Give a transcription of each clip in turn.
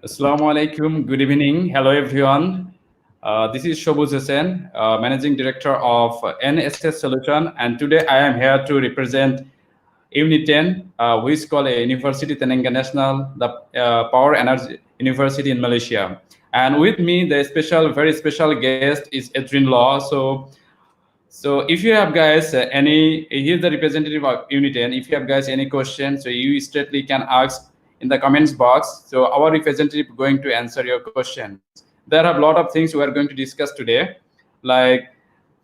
Assalamu alaikum. Good evening. Hello, everyone. This is Shobuz Hussain, Managing Director of NSS Solution, and today I am here to represent UNITEN, which is called a University Tenanga National, the Power Energy University in Malaysia. And with me, the very special guest is Adrian Law. So if you have guys here's the representative of UNITEN. If you have guys any questions, so you straightly can ask in the comments box. So our representative going to answer your questions. There are a lot of things we are going to discuss today, like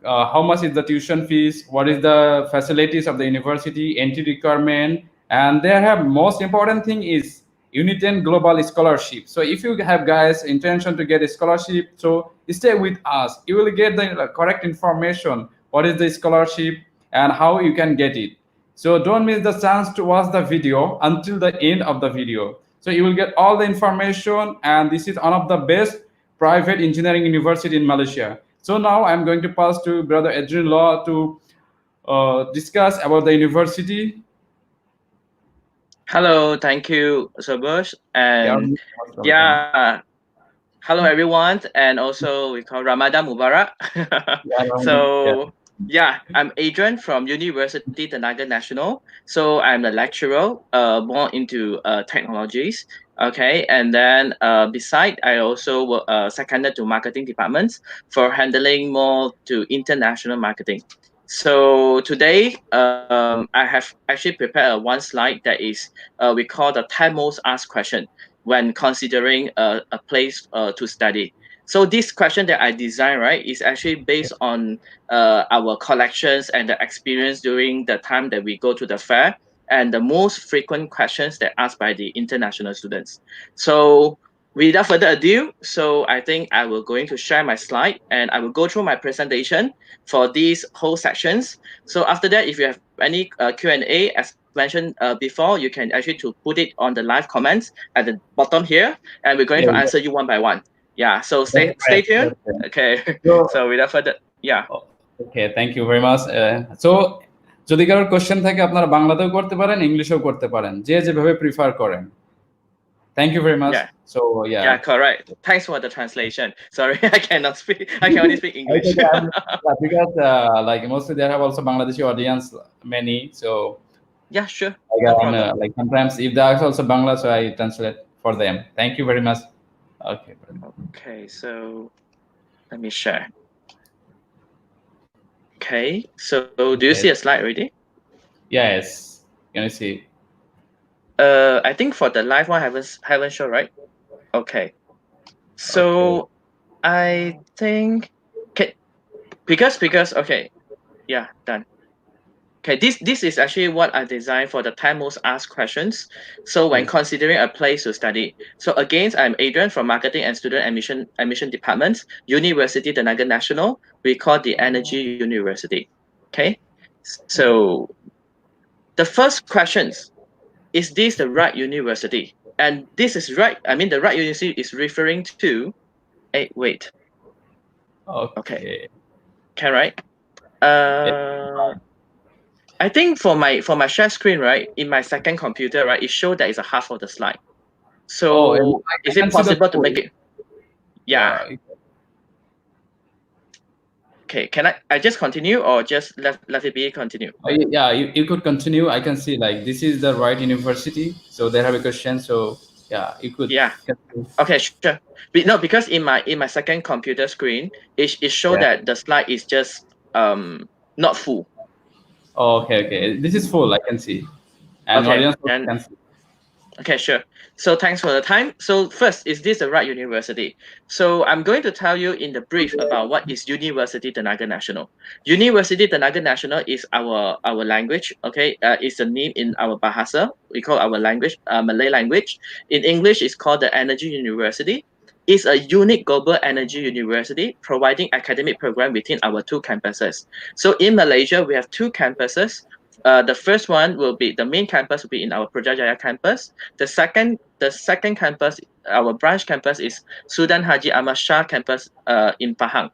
how much is the tuition fees, what is the facilities of the university, entry requirement, and they have most important thing is UNITEN Global Scholarship. So if you have guys intention to get a scholarship, so stay with us. You will get the correct information. What is the scholarship and how you can get it. So don't miss the chance to watch the video until the end of the video. So you will get all the information, and this is one of the best private engineering university in Malaysia. So now I'm going to pass to Brother Adrian Law to discuss about the university. Hello, thank you, Sabush. And Welcome. yeah, hello everyone. And also we call Ramadan Mubarak. So yeah, I'm Adrian from University Tenaga Nasional. So I'm a lecturer, more into technologies. Okay, and then beside I also seconded to marketing departments for handling more to international marketing. So today, I have actually prepared one slide that is we call the 10 most asked question when considering a place to study. So this question that I designed, right, is actually based on our collections and the experience during the time that we go to the fair and the most frequent questions that asked by the international students. So without further ado, so I think I will going to share my slide and I will go through my presentation for these whole sections. So after that, if you have any Q&A, as mentioned before, you can actually to put it on the live comments at the bottom here, and we're going to answer you one by one. Yeah, so stay tuned. Okay, so without further, yeah. Okay, thank you very much. So যদি কারোর question থাকে আপনারা বাংলাতেও করতে পারেন, ইংলিশেও করতে পারেন, যে যেভাবে প্রিফার করেন. Thank you very much. Yeah. So yeah. Yeah, correct. Thanks for the translation. Sorry, I cannot speak. I can only speak English. Because like mostly they have also Bangladeshi audience, many. So yeah, sure. Like sometimes if they are also Bangla, so I translate for them. Thank you very much. Okay. Okay, so let me share. Okay, so do you see a slide already? Yes. Can you see? I think for the live one haven't shown, right? Okay. So I think because okay, yeah, done. Okay, this is actually what I designed for the 10 most asked questions. So when considering a place to study. So again, I'm Adrian from Marketing and Student Admission Department, University Tenaga Nasional. We call the Energy University. Okay, so the first questions, is this the right university? And this is right. I mean, the right university is referring to. Wait. Okay. Okay, right. I think for my share screen, right, in my second computer, right, it showed that it's a half of the slide. So is it possible to make it? Yeah. Okay, can I just continue or just let it be continue? Yeah, you could continue. I can see like this is the right university. So they have a question. So yeah, you could. Yeah. Continue. Okay, sure. No, because in my second computer screen, it showed that the slide is just not full. Oh, okay. This is full. I can see. And audience can see. Okay, sure. So thanks for the time. So first, is this the right university? So I'm going to tell you in the brief about what is University Tenaga Nasional. University Tenaga Nasional is our language. Okay, it's the name in our bahasa. We call our language Malay language. In English, it's called the Energy University. It's a unique global energy university providing academic program within our two campuses. So in Malaysia, we have two campuses. The first one will be the main campus will be in our Putrajaya campus. The second campus, our branch campus is Sudan Haji Ahmad Shah campus in Pahang.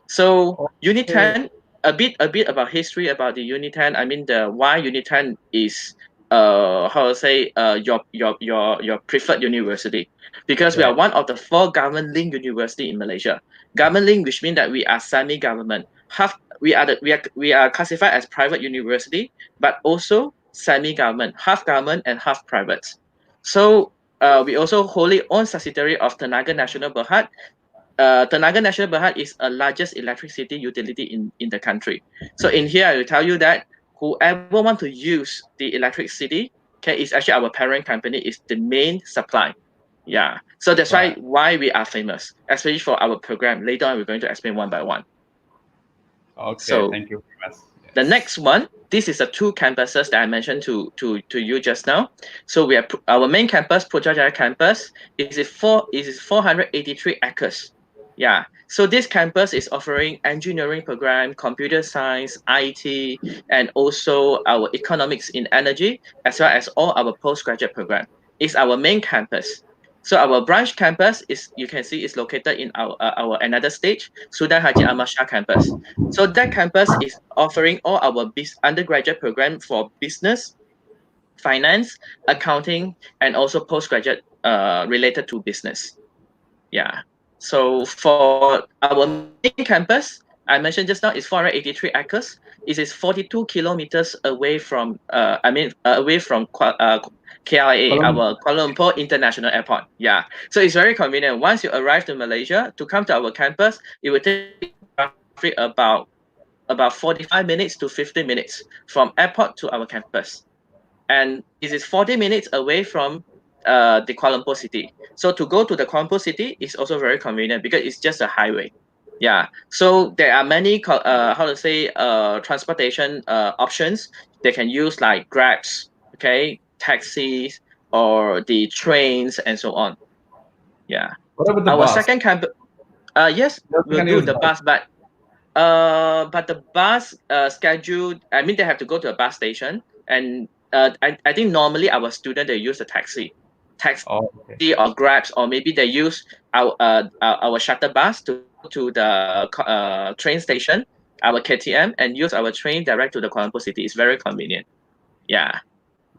So UNITEN, a bit about history about the UNITEN. I mean the why UNITEN is how to say your preferred university, because we are one of the 4 government linked university in Malaysia. Government linked, which means that we are semi-government. We are classified as private university, but also semi-government, half government and half private. So we also wholly own subsidiary of Tenaga Nasional Berhad. Tenaga Nasional Berhad is a largest electricity utility in the country. So in here, I will tell you that whoever want to use the electricity, okay, is actually our parent company is the main supply. Yeah. So that's why we are famous, especially for our program. Later on, we're going to explain one by one. Okay, so thank you very much. Yes. The next one, this is the 2 campuses that I mentioned to you just now. So we have our main campus, Putrajaya campus, is 483 acres. Yeah. So this campus is offering engineering program, computer science, IT, and also our economics in energy, as well as all our postgraduate program. It's our main campus. So our branch campus you can see is located in our another stage, Sultan Haji Ahmad Shah campus. So that campus is offering all our undergraduate program for business, finance, accounting, and also postgraduate related to business. Yeah. So for our main campus, I mentioned just now, is 483 acres. It is 42 kilometers away from away from KLIA, our Kuala Lumpur International Airport. Yeah. So it's very convenient. Once you arrive to Malaysia, to come to our campus, it will take roughly about 45 minutes to 50 minutes from airport to our campus. And it is 40 minutes away from the Kuala Lumpur city. So to go to the Kuala Lumpur city is also very convenient because it's just a highway. Yeah. So there are many transportation options they can use, like Grabs, okay, taxis, or the trains, and so on. Yeah. What about the our bus? second campus, yes, we'll do the bus, but the bus schedule, I mean, they have to go to a bus station, and I think normally our student, they use a taxi or Grabs, or maybe they use our shuttle bus to go to the train station, our KTM, and use our train direct to the Kuala Lumpur city. It's very convenient. Yeah.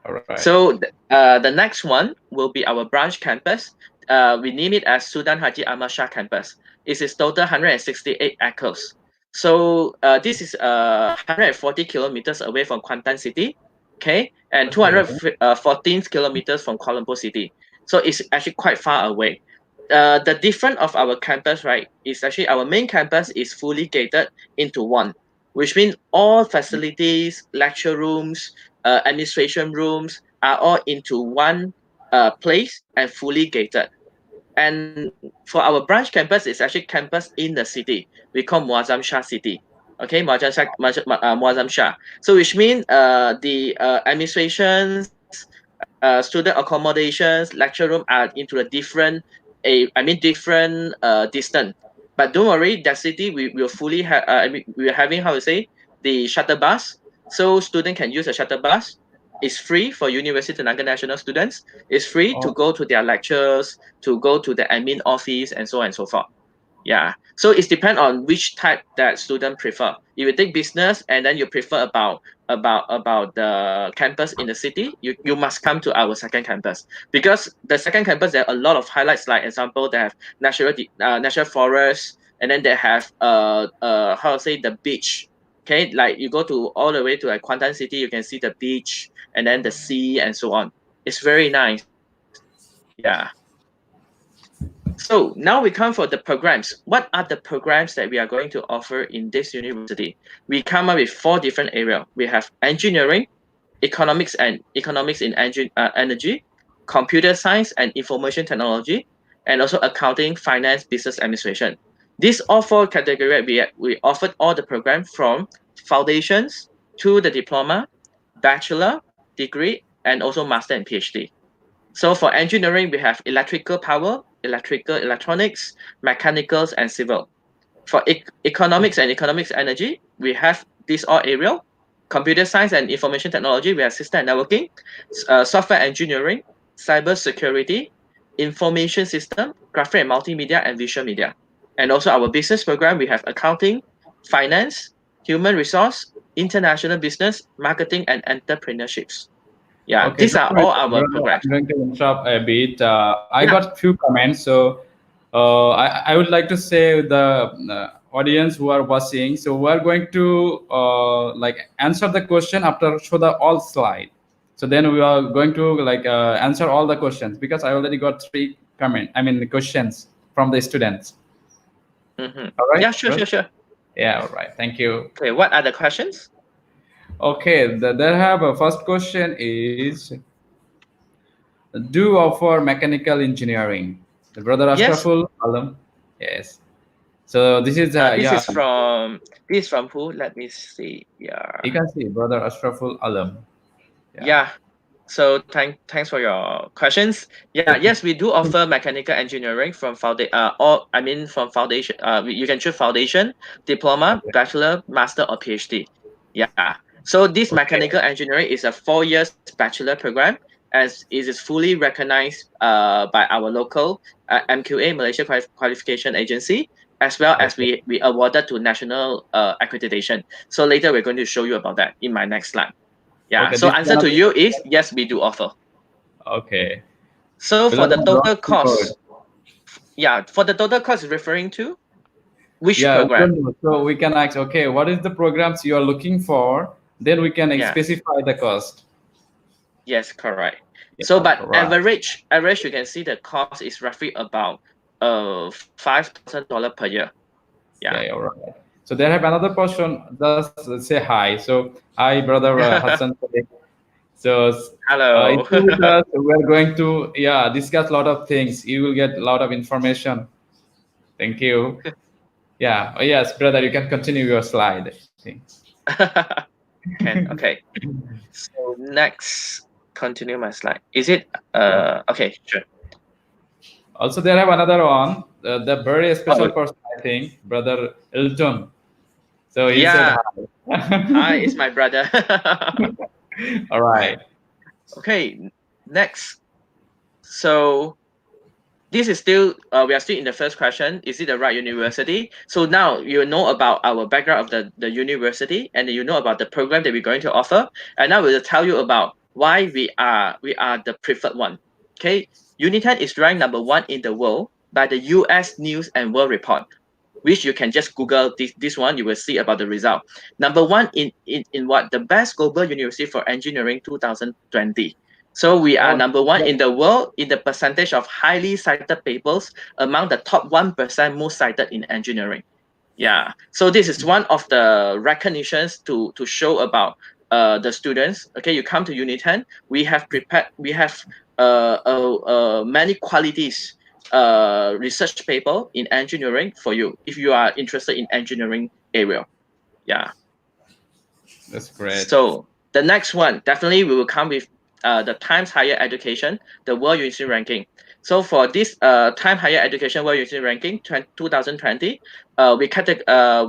All right. So the next one will be our branch campus. We name it as Sultan Haji Ahmad Shah campus. It is total 168 acres. So this is 140 kilometers away from Kuantan city, okay, and 214 kilometers from Kuala Lumpur city. So it's actually quite far away. The difference of our campus, right, is actually our main campus is fully gated into one, which means all facilities, lecture rooms, administration rooms are all into one place and fully gated. And for our branch campus, it's actually campus in the city. We call Muazzam Shah City. Okay, Muazzam Shah. So which means the administrations, student accommodations, lecture room are into a different distance. But don't worry, that city we will fully have. We're having, how to say, the shuttle bus, so student can use a shuttle bus. It's free for University Tenaga Nasional students. It's free to go to their lectures, to go to the admin office, and so on and so forth. Yeah. So it depends on which type that student prefer. If you take business and then you prefer about the campus in the city, you must come to our second campus, because the second campus, there are a lot of highlights. Like example, they have national forest, and then they have the beach. Okay, like you go to all the way to like Kuantan city, you can see the beach and then the sea and so on. It's very nice. Yeah. So now we come for the programs. What are the programs that we are going to offer in this university? We come up with 4 different areas. We have engineering, economics in energy, computer science and information technology, and also accounting, finance, business administration. These all 4 categories, we offered all the programs from foundations to the diploma, bachelor, degree, and also master and PhD. So for engineering, we have electrical power, electronics, mechanicals, and civil. For economics and economics energy, we have this all area. Computer science and information technology, we have system and networking, software engineering, cyber security, information system, graphic and multimedia, and visual media. And also our business program, we have accounting, finance, human resource, international business, marketing, and entrepreneurships. Yeah, Okay, these are all our brother, programs. I'm going to interrupt a bit. I got few comments, so I would like to say the audience who are watching. So we are going to like answer the question after show the all slide. So then we are going to like answer all the questions because I already got three questions from the students. All right. Yeah, sure. Yeah. All right. Thank you. Okay, what are the questions? Okay. There have a first question is, do offer mechanical engineering. The brother Yes. Ashraful Alam. Yes. So this is This yeah. is from who? Let me see. You can see brother Ashraful Alam. Yeah. Yeah. So thanks for your questions. Yeah, yes, we do offer mechanical engineering from from foundation. You can choose foundation, diploma, Okay. bachelor, master, or PhD. Yeah. So this Okay. mechanical engineering is a 4 years bachelor program, as it is fully recognized by our local MQA Malaysia Qualification Agency, as well as Okay. we awarded to national accreditation. So later we're going to show you about that in my next slide. Yeah. Okay. So This is answer to another you is question. yes, we do offer. Okay. So for Below the the broad total keyboard. cost, yeah, for the total cost referring to which Yeah. We program? don't know. So we can ask, okay, what is the programs you are looking for? Then we can Yeah. specify the cost. Yes, correct. Yeah. So but Right. average you can see the cost is roughly about $5,000 per year. Yeah. Yeah. You're right. So there have another person. Just say hi. So hi, brother Hassan. So if Hello. you with us, we're going to discuss a lot of things. You will get a lot of information. Thank you. Yeah. Oh yes, brother, you can continue your slide. I think. Okay. So next, continue my slide. Is it Yeah. okay, sure. Also, there have another one. The very Oh special person, I think, brother Elton. So he said yeah. Hi, hi. it's my brother. All right. Okay, next. So this is still we are still in the first question. Is it the right university? So now you know about our background of the university, and you know about the program that we're going to offer. And now we'll tell you about why we are the preferred one. Okay, UNITEN is ranked number one in the world by the US News and World Report, which you can just Google this one, you will see about the result. Number one in what? The best global university for engineering 2020. So we are Oh, number one in the world in the percentage of highly cited papers among the top 1% most cited in engineering. Yeah. So this is one of the recognitions to show about the students. Okay, you come to UNITEN, we have many qualities research paper in engineering for you if you are interested in engineering area. Yeah. that's great. So the next one, definitely we will come with the Times Higher Education, the World University Ranking. So for this Time Higher Education World University Ranking 2020,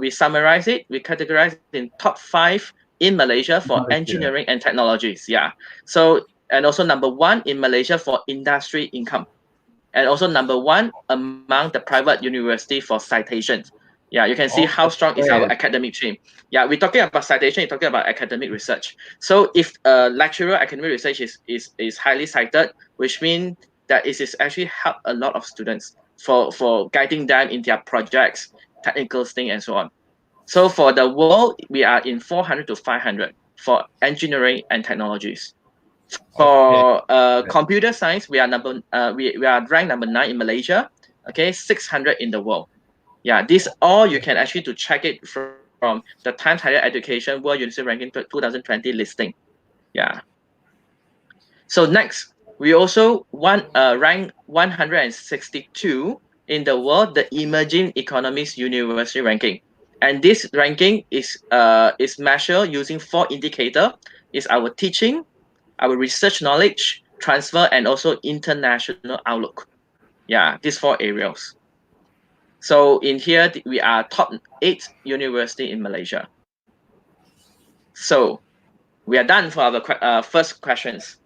we summarize it, we categorize it in top 5 in Malaysia for Malaysia. engineering and technologies. Yeah. So and also number 1 in Malaysia for industry income, and also number 1 among the private university for citations. Yeah, you can see Oh, how that's strong is our great. academic team. Yeah, we're talking about citation, you're talking about academic research. So if a lecturer academic research is highly cited, which means that it is actually help a lot of students for guiding them in their projects, technical thing and so on. So for the world, we are in 400 to 500 for engineering and technologies. Okay. For computer science, we are ranked number 9 in Malaysia. Okay, 600 in the world. Yeah, this all you can actually to check it from the Times Higher Education World University Ranking 2020 listing. Yeah. So next, we also rank 162 in the world, the Emerging Economies University Ranking. And this ranking is measured using 4 indicators. Is our teaching, our research knowledge, transfer, and also international outlook. Yeah, these 4 areas. So in here, we are top 8 university in Malaysia. So we are done for our first questions.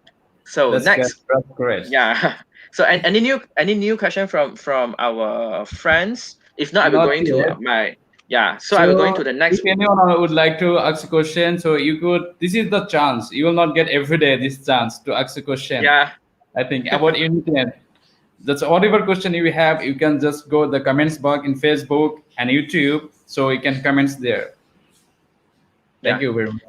So That's good. next, That's great. yeah. So any new question from our friends? If not, I will Not go into yet. my Yeah, so I will go into the next. If anyone would like to ask a question, so you could. This is the chance. You will not get every day this chance to ask a question. Yeah. I think about UNITEN. That's whatever question you have, you can just go the comments box in Facebook and YouTube, so you can comments there. Thank you very much.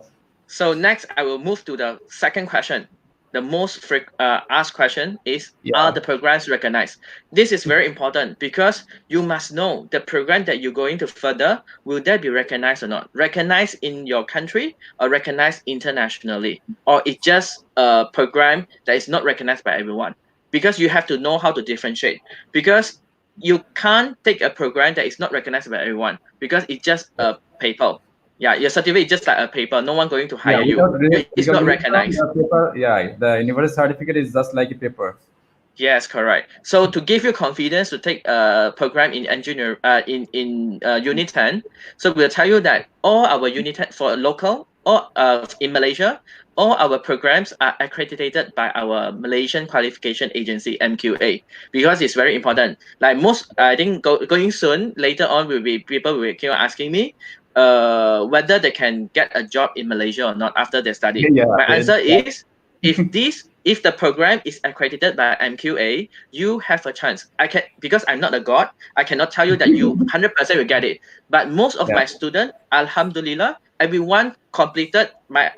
So next, I will move to the second question. The most asked question is, are the programs recognized? This is very important because you must know the program that you're going to further, will that be recognized or not? Recognized in your country or recognized internationally? Or it's just a program that is not recognized by everyone? Because you have to know how to differentiate. Because you can't take a program that is not recognized by everyone because it's just a paper. Yeah, your certificate is just like a paper. No one going to hire you. It's not recognized. The university certificate is just like a paper. Yes, correct. So to give you confidence to take a program in UNITEN, so we'll tell you that all our UNITEN for local or in Malaysia, all our programs are accredited by our Malaysian Qualification Agency (MQA) because it's very important. Like most, I think going soon later on will be people will keep on asking me, whether they can get a job in Malaysia or not after they study. My answer is, if the program is accredited by MQA, you have a chance. Because I'm not a god, I cannot tell you that you 100% will get it. But most of my students, alhamdulillah, everyone completed my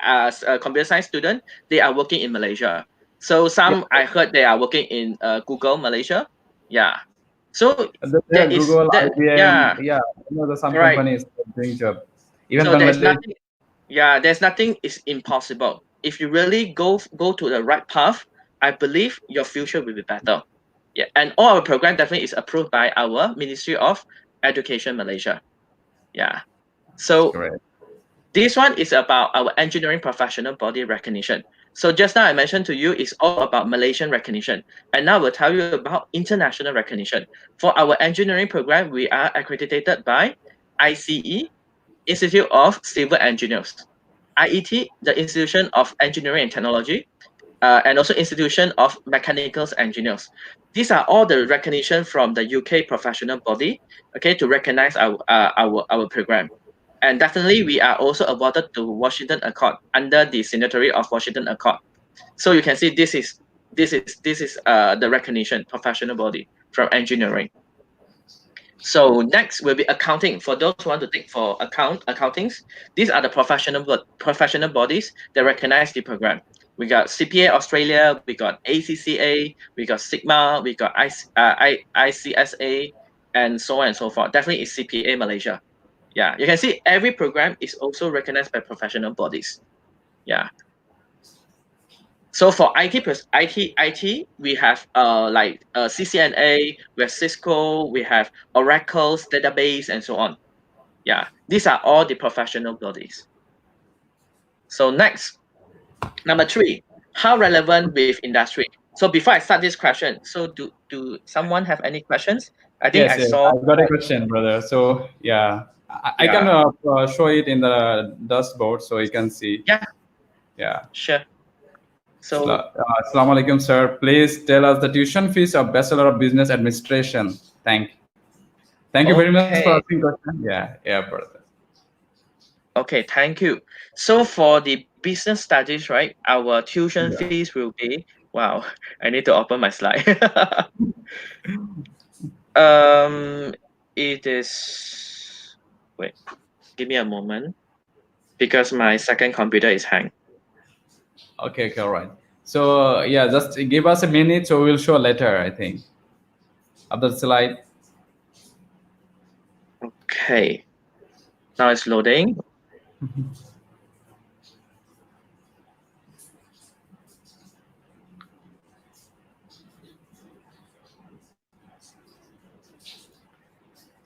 computer science student, they are working in Malaysia. So some I heard they are working in Google Malaysia. Yeah. So there is Google, IBM, some right. companies doing job. Even so there's nothing. Yeah, there's nothing is impossible. If you really go to the right path, I believe your future will be better. Yeah, and all our program definitely is approved by our Ministry of Education Malaysia. Yeah. So this one is about our engineering professional body recognition. So just now I mentioned to you it's all about Malaysian recognition. And now we'll tell you about international recognition. For our engineering program, we are accredited by ICE, Institute of Civil Engineers, IET, the Institution of Engineering and Technology, and also Institution of Mechanical Engineers. These are all the recognition from the UK professional body, okay, to recognize our program. And definitely, we are also awarded to Washington Accord under the signatory of Washington Accord. So you can see this is the recognition professional body from engineering. So next will be accounting. For those who want to take for accountings, these are the professional bodies that recognize the program. We got CPA Australia, we got ACCA, we got Sigma, we got ICSA, and so on and so forth. Definitely is CPA Malaysia. Yeah, you can see every program is also recognized by professional bodies. Yeah. So for IT, we have like CCNA, we have Cisco, we have Oracle's database, and so on. Yeah, these are all the professional bodies. So next, number 3, how relevant with industry? So before I start this question, so do someone have any questions? I think I got a question, brother. So I can show it in the dashboard so you can see. Yeah. Sure. So, Assalamu alaikum, sir. Please tell us the tuition fees of Bachelor of Business Administration. Thank you very much for asking question. Yeah, brother. Okay, thank you. So for the business studies, right, our tuition fees will be, wow, I need to open my slide. It is, wait, give me a moment, because my second computer is hanged. Okay, all right. So just give us a minute, so we'll show later, I think, after the slide. Okay, now it's loading.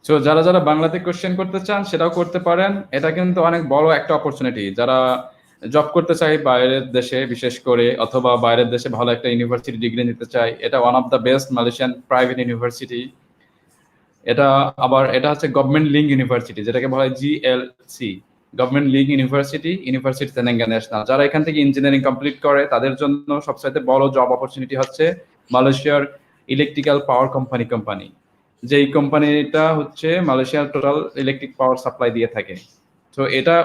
So যারা যারা বাংলাতে question করতে চান সেটাও করতে পারেন। এটা কিন্তু অনেক বড় একটা অপরচুনিটি। যারা জব করতে চাই বাইরের দেশে বিশেষ করে, অথবা বাইরের দেশে ভালো একটা ইউনিভার্সিটি ডিগ্রি নিতে চাই, এটা one of the best Malaysian private university. এটা হচ্ছে গভর্নমেন্ট লিঙ্ক ইউনিভার্সিটি, যেটাকে বলা হয় GLC, government link university Telangana national. যারা এখান থেকে ইঞ্জিনিয়ারিং কমপ্লিট করে তাদের জন্য সবচেয়ে বড় জব অপরচুনিটি হচ্ছে মালয়েশিয়ার ইলেকট্রিক্যাল পাওয়ার কোম্পানি। যেই কোম্পানিটা হচ্ছে মালয়েশিয়ার টোটাল ইলেকট্রিক পাওয়ার সাপ্লাই দিয়ে থাকে। তো এটা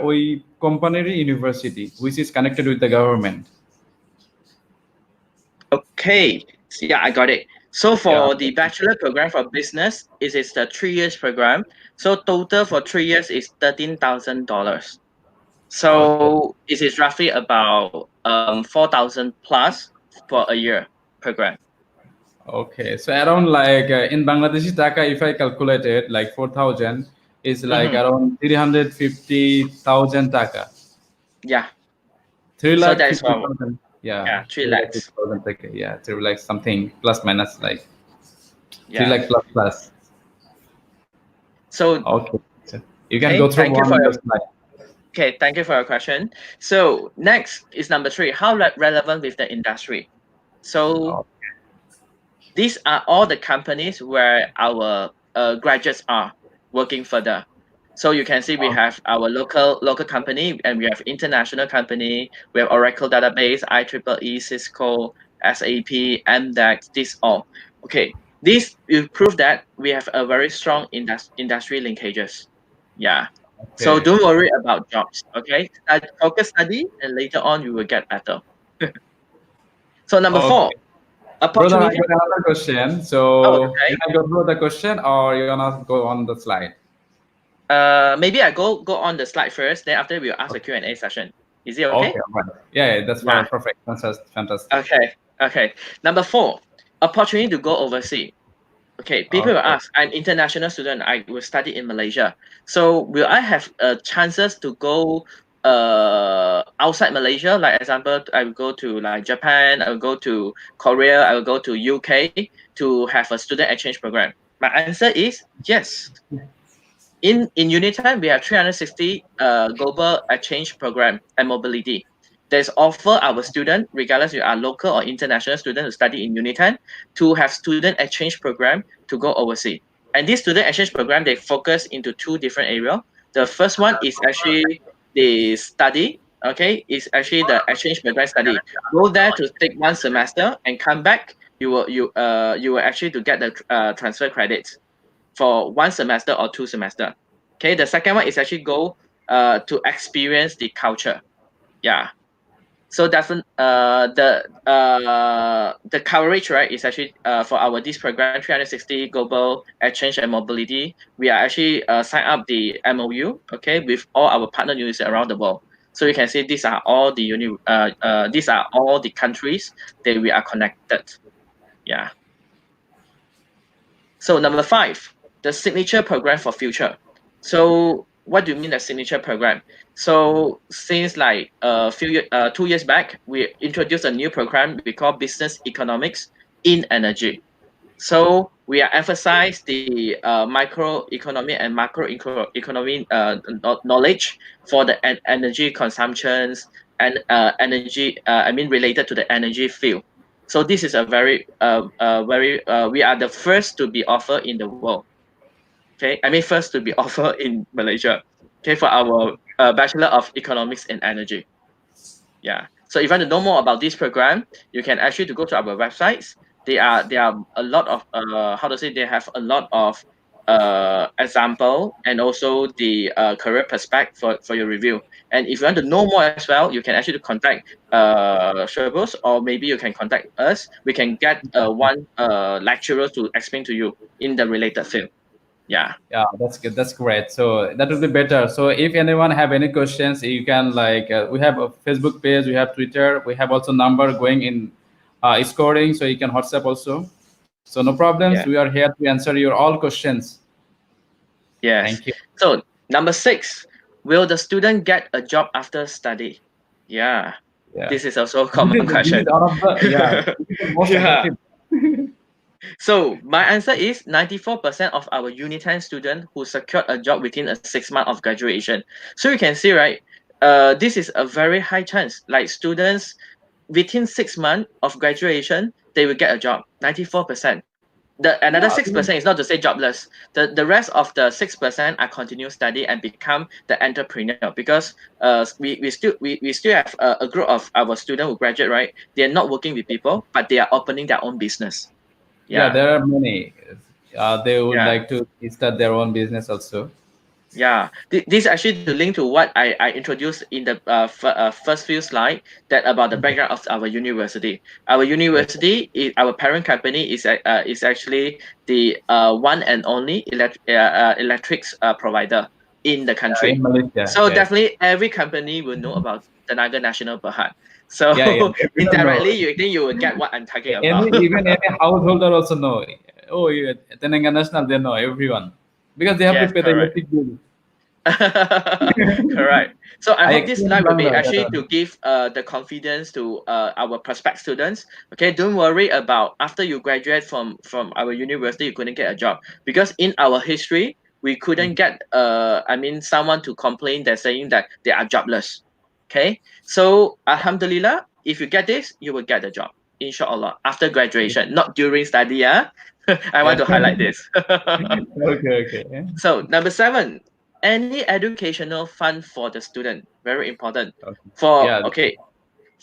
ওই কোম্পানিরই university which is connected with the government. Okay, so yeah, I got it. So for Yeah. the bachelor program for business, it is the 3 years program. So total for 3 years is $13,000. So Okay. it is roughly about 4,000 plus for a year program. Okay, so around like in Bangladeshi taka, if I calculate it, like 4,000 is like around 350,000 taka. Yeah. 3 So lakh that is from 50,000. Yeah, yeah 3 3 lakh lakhs. 50,000 taka. Yeah, 3 lakh something plus minus like 3 Yeah. lakh plus plus. So Okay, so you can okay, go through thank you one for your slide. okay, thank you for your question. So next is number 3. How relevant with the industry? So Oh, these are all the companies where our graduates are working further. So you can see we have our local company and we have international company. We have Oracle database, IEEE, Cisco, SAP, MDAX. This all okay. This will prove that we have a very strong industry linkages. Yeah. So okay. don't worry about jobs. Okay. Focus study and later on you will get better. So number 4, Okay. Brother, I opportunity. got another question. So Oh, can okay. I go through the question or you're gonna go on the slide? Maybe I go on the slide first. Then after we'll ask a Q&A session. Is it okay? Okay, all right. Yeah, that's Yeah. perfect. Fantastic. Okay. Okay. Number 4, opportunity to go overseas. Okay. People will Okay. ask, I'm international student. I will study in Malaysia. So will I have chances to go outside Malaysia? Like example, I will go to like Japan. I will go to Korea. I will go to UK to have a student exchange program. My answer is yes. In UNITEN, we have 360 global exchange program and mobility. There's offer our student, regardless you are local or international student who study in UNITEN, to have student exchange program to go overseas. And this student exchange program, they focus into 2 different areas. The first one is actually the study, okay, is actually the exchange program study. Go there to take 1 semester and come back. You will actually to get the transfer credits for 1 semester or 2 semester. Okay, the second one is actually go to experience the culture. Yeah. So the coverage, right, is actually for our this program 360 global exchange and mobility. We are actually sign up the MOU, okay, with all our partner universities around the world. So you can see these are all the countries that we are connected. Yeah. So number 5, the signature program for future. So what do you mean the signature program? So since like 2 years back, we introduced a new program we call Business Economics in Energy. So we are emphasize the microeconomy and macroeconomy knowledge for the energy consumptions and energy. I mean related to the energy field. So this is a we are the first to be offered in the world. Okay, I mean first to be offered in Malaysia. Okay, for our Bachelor of Economics in Energy. Yeah. So if you want to know more about this program, you can actually to go to our websites. There are a lot of how to say they have a lot of example and also the career prospect for your review. And if you want to know more as well, you can actually contact Sherboss or maybe you can contact us. We can get one lecturer to explain to you in the related field. Yeah. Yeah, that's good. That's great. So that will be better. So if anyone have any questions, you can like we have a Facebook page, we have Twitter, we have also number going in scoring, so you can WhatsApp also. So no problems. Yeah. We are here to answer your all questions. Yes. Thank you. So number 6, will the student get a job after study? Yeah. Yeah, This is also a this common is this question. is one of the this is the most Yeah. effective. So my answer is 94% of our UNITEN students who secured a job within a 6 month of graduation. So you can see, right? This is a very high chance. Like students within 6 months of graduation, they will get a job. 94%. The another Yeah, 6% is not to say jobless. The rest of the 6% are continue study and become the entrepreneur because we still have a group of our students who graduate, right? They are not working with people, but they are opening their own business. yeah, Yeah. there are many. they would Yeah. like to start their own business also. Yeah, this actually to link to what I introduced in the first few slide that about the background of our university. Our university, our parent company is actually the one and only electrics provider in the In country. Malaysia, So yes. definitely every company will know about Tenaga Nasional Berhad. So Yeah, yeah. Everyone know. indirectly, you think you will get what I'm talking Any about. even any householder also know. Oh, yeah, Tenaga National, they know everyone because they have to Yes, pay the correct. electric bill. Correct. So I I hope this explained slide will long be that actually one. to give the confidence to our prospect students. Okay, don't worry about after you graduate from our university, you couldn't get a job because in our history we couldn't get I mean someone to complain that saying that they are jobless. Okay, so Alhamdulillah, if you get this, you will get the job. Inshallah, after graduation, not during study. Yeah, I want Yeah. to highlight this. Okay, okay. Yeah. So number seven, any educational fund for the student, very important. Okay. For Yeah. okay,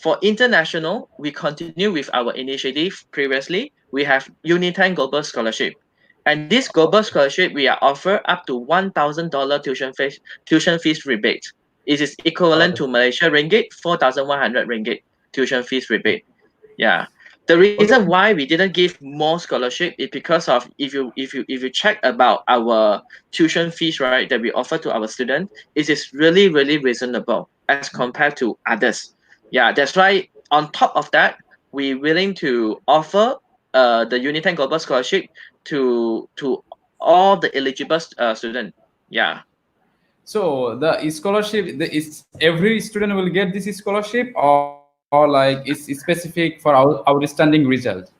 for international, we continue with our initiative. Previously, we have UNITEN Global Scholarship, and this global scholarship we are offer up to $1,000 tuition fees rebate. It is equivalent to Malaysia ringgit 4,100 ringgit tuition fees rebate. Yeah. The reason Okay. why we didn't give more scholarship is because of if you check about our tuition fees, right, that we offer to our students, it is really reasonable as compared to others. Yeah, that's why on top of that, we willing to offer the UNITEN Global Scholarship to all the eligible student. Yeah. So the scholarship, is every student will get this scholarship, or like it's specific for our outstanding result?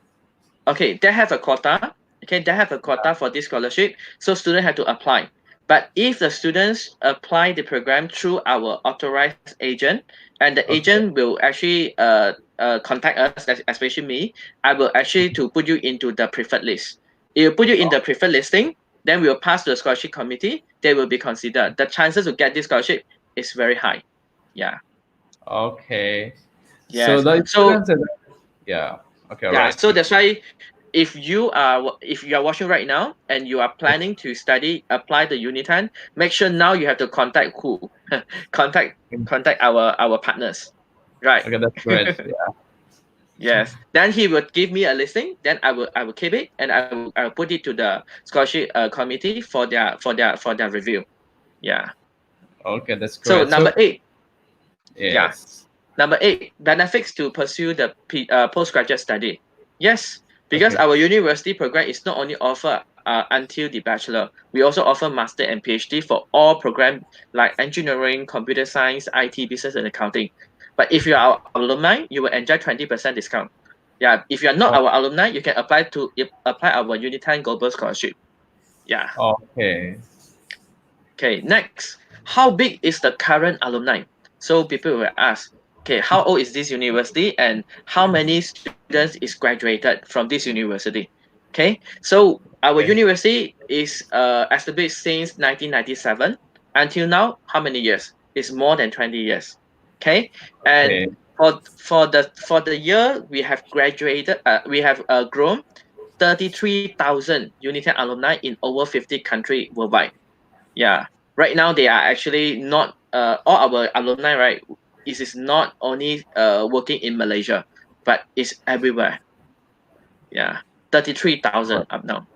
Okay, they have a quota. Okay, they have a quota for this scholarship, so students have to apply. But if the students apply the program through our authorized agent, and the Okay. agent will actually contact us, especially me, I will actually to put you into the preferred list. It will put you in the preferred listing, then we will pass to the scholarship committee. They will be considered. The chances to get this scholarship is very high. Yeah. Okay. So Yes. the So students, yeah. Okay, all yeah, right. so that's why if you are watching right now and you are planning to study apply the UNITEN, make sure now you have to contact who contact our partners, right? Okay, that's great. Yeah. Yes, then he would give me a listing, then I will keep it and I will put it to the scholarship committee for their review. Yeah. Okay, that's So great. So number eight, yeah, yes. number eight, benefits to pursue the postgraduate study. Yes, because Okay. our university program is not only offer until the bachelor, we also offer master and PhD for all programs like engineering, computer science, IT, business and accounting. But if you are our alumni, you will enjoy 20% discount. Yeah, if you are not our alumni, you can apply our UNITEN Global Scholarship. Yeah. Okay. Okay, next, how big is the current alumni? So people will ask, okay, how old is this university and how many students is graduated from this university? Okay, so our Okay. university is established since 1997 until now. How many years? It's more than 20 years. Okay, and Okay. for the year we have graduated, we have grown 33,000 UNITEN alumni in over 50 countries worldwide. Yeah, right now they are actually not all our alumni, right? It is not only working in Malaysia, but it's everywhere. Yeah, 33,000 up now.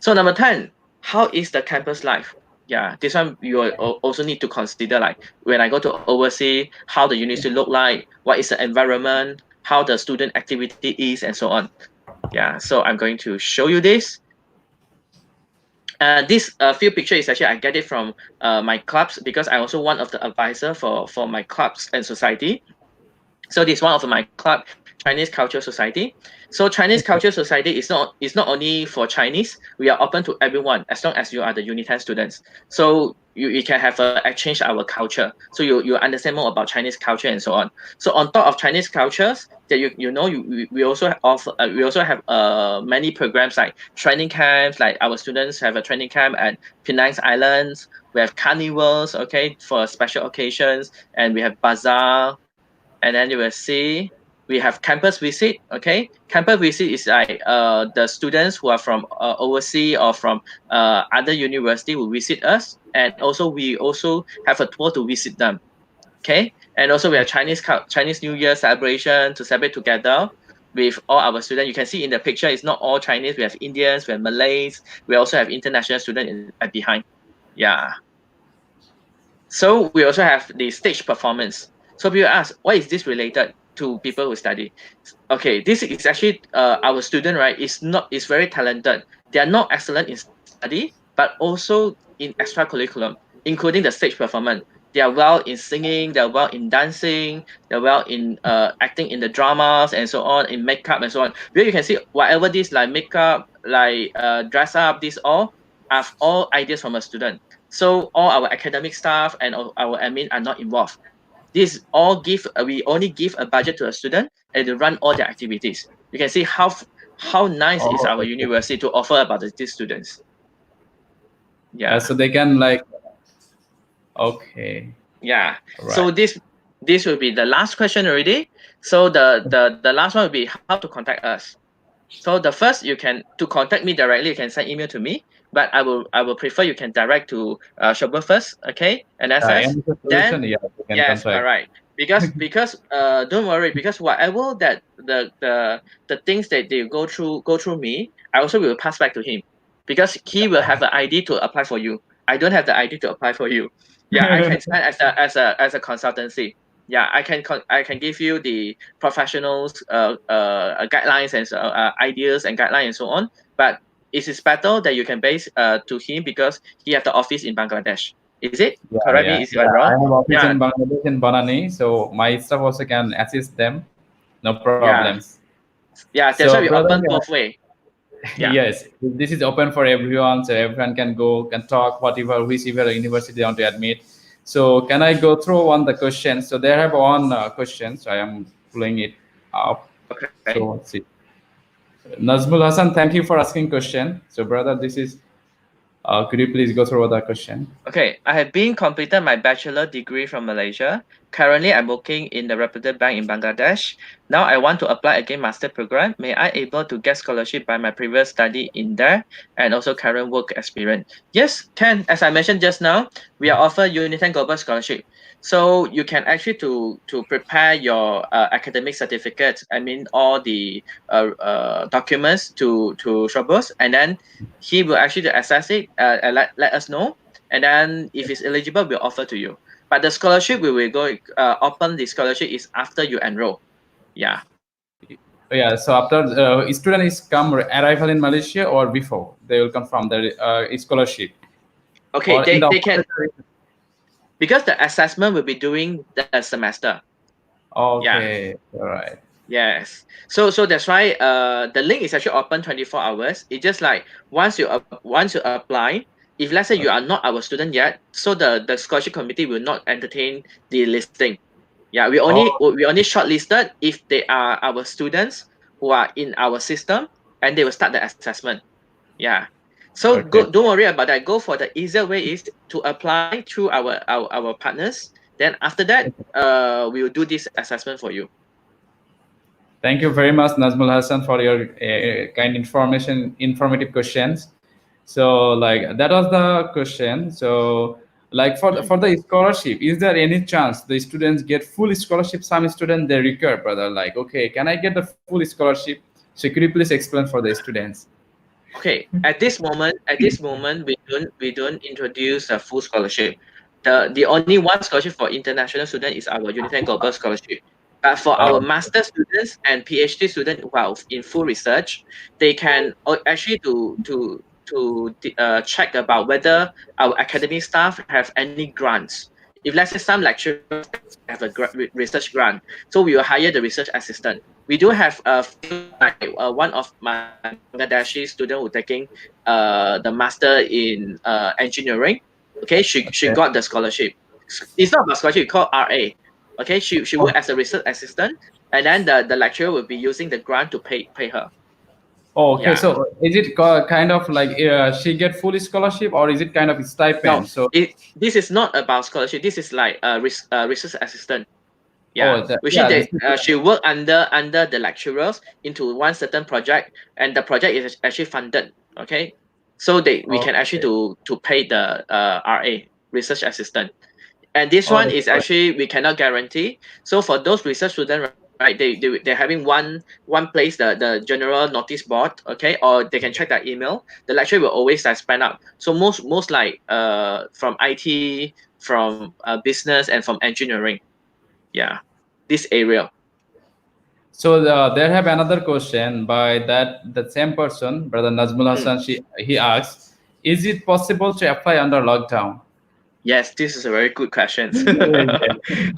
So number 10, how is the campus life? Yeah, this one you also need to consider, like when I go to overseas, how the university look like, what is the environment, how the student activity is, and so on. Yeah, so I'm going to show you this. This few picture is actually I get it from my clubs because I also one of the advisor for my clubs and society. So this is one of my club, Chinese Culture Society. So Chinese Culture Society is not only for Chinese. We are open to everyone as long as you are the UNITEN students. So you can have exchange our culture. So you understand more about Chinese culture and so on. So on top of Chinese cultures, that we also offer we also have many programs like training camps. Like our students have a training camp at Penang Islands. We have carnivals, okay, for special occasions, and we have bazaar, and then you will see. we have campus visit. Okay, campus visit is like the students who are from overseas or from other university will visit us, and also we also have a tour to visit them. Okay, and also we have Chinese New Year celebration to celebrate together with all our students. You can see in the picture, it's not all Chinese. We have Indians, we have Malays, we also have international students behind. Yeah. So we also have the stage performance. So people ask, why is this related to people who study? Okay, this is actually our student, right? Is very talented. They are not excellent in study, but also in extracurriculum, including the stage performance. They are well in singing, they're well in dancing, they're well in acting in the dramas and so on, in makeup and so on. Where you can see whatever this like makeup, like dress up, this all are all ideas from a student. So all our academic staff and our admin are not involved. This all we only give a budget to a student and to run all their activities. You can see how nice is our university to offer about these students. Yeah. So they can like. Okay. Yeah. Right. So this will be the last question already. So the last one will be how to contact us. So the first, to contact me directly, you can send email to me. But I will prefer you can direct to Shobo first, okay? NSS. Then yes, all right. Because don't worry, because whatever that the things that they go through me, I also will pass back to him, because he will have an ID to apply for you. I don't have the ID to apply for you. Yeah, I can stand as a consultancy. Yeah, I can give you the professionals guidelines and ideas and guidelines and so on. But it is better that you can base to him, because he have the office in Bangladesh. Is it? Yeah, correct me if I'm wrong. I have office in Bangladesh in Banani, so my staff also can assist them. No problems. Yeah, that's why we open both way. Yeah. Yes, this is open for everyone, so everyone can go, can talk, whichever university they want to admit. So can I go through on the questions? So they have one question, so I am pulling it up. Okay. So let's see. Nazmul Hassan, thank you for asking question. So brother, this is, could you please go through the question? Okay, I have been completed my bachelor degree from Malaysia. Currently, I'm working in the reputed bank in Bangladesh. Now I want to apply again master program. May I able to get scholarship by my previous study in there and also current work experience? Yes, can. As I mentioned just now, we are offer UNITEN Global Scholarship. So you can actually to prepare your academic certificates. I mean all the documents to Shobos, and then he will actually assess it and let us know. And then if it's eligible, we'll offer to you. But the scholarship we will go open the scholarship is after you enroll. Yeah. Yeah. So after student is arrival in Malaysia or before they will confirm the scholarship. Okay, they can, because the assessment will be during the semester. Okay. Yeah. All right. Yes. So that's why the link is actually open 24 hours. It's just like once you apply, if let's say you are not our student yet, so the scholarship committee will not entertain the listing. Yeah, we only shortlisted if they are our students who are in our system, and they will start the assessment. Yeah. So don't worry about that. Go for the easier way is to apply through our partners. Then after that, we will do this assessment for you. Thank you very much, Nazmul Hassan, for your kind informative questions. So like that was the question. So like for the scholarship, is there any chance the students get full scholarship? Some students they require, brother, like, okay, can I get the full scholarship? So could you please explain for the students? Okay, at this moment we don't introduce a full scholarship. The only one scholarship for international student is our UNITEN Global Scholarship. But for our master students and PhD students who are in full research, they can actually to check about whether our academic staff have any grants. If let's say some lecturers have a research grant, so we will hire the research assistant. We do have one of my Bangladeshi student who taking the master in engineering. Okay, she got the scholarship. It's not a scholarship, it's called RA. Okay, she worked as a research assistant, and then the lecturer will be using the grant to pay her. Oh, okay, yeah. So is it kind of like she get full scholarship, or is it kind of a stipend? No, this is not about scholarship. This is like a research assistant. Yeah, she work under the lecturers into one certain project, and the project is actually funded. Okay, so we can actually to pay the RA, research assistant, and this one is actually we cannot guarantee. So for those research students, right, they're having one place, the general notice board, okay, or they can check their email. The lecturer will always span up. So most like from IT, from business, and from engineering. Yeah, this area. So there have another question by that same person, Brother Nazmul Hassan. He asks, is it possible to apply under lockdown? Yes, this is a very good question.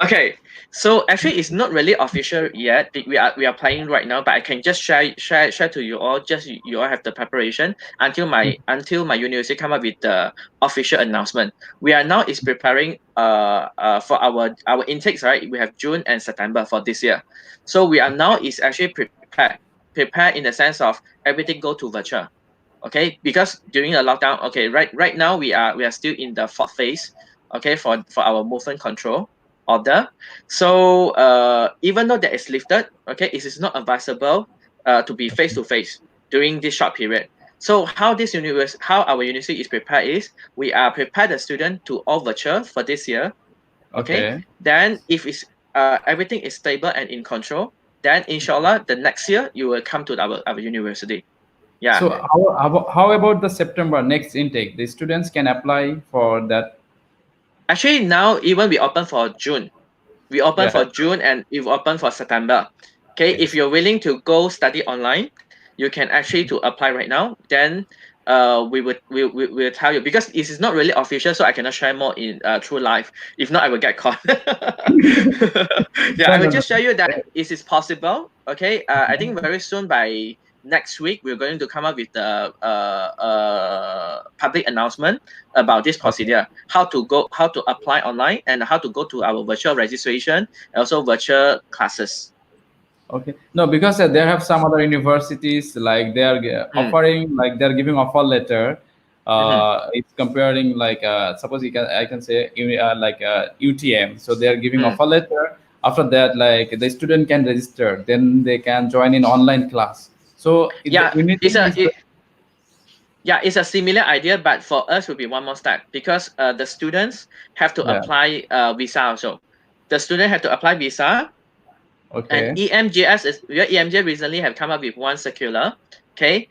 Okay, so actually it's not really official yet. We are planning right now, but I can just share to you all. Just you all have the preparation until my university come up with the official announcement. We are now is preparing for our intakes, right? We have June and September for this year, so we are now is actually prepared in the sense of everything go to virtual. Okay, because during the lockdown, okay, right now we are still in the fourth phase, okay, for our movement control order. So even though that is lifted, okay, it is not advisable to be face to face during this short period. So how our university is prepared is we are prepared the student to all virtual for this year. Okay. Then if it's everything is stable and in control, then inshallah the next year you will come to our university. Yeah. So how about the September next intake? The students can apply for that. Actually, now even we open for June. We open for June and we open for September. Okay, if you're willing to go study online, you can actually to apply right now. Then we will tell you, because this is not really official, so I cannot share more in through live. If not, I will get caught. Yeah, I will just show you that it is possible. Okay, I think very soon by next week we're going to come up with the public announcement about this procedure, how to apply online, and how to go to our virtual registration, and also virtual classes. Okay, no, because there have some other universities like they are offering, like they're giving offer letter. It's comparing like suppose I can say like UTM. So they are giving offer letter. After that, like the student can register, then they can join in online class. So it's a similar idea, but for us will be one more step, because the students have to apply visa also. The student have to apply visa. Okay. And EMGS recently have come up with one circular. Okay,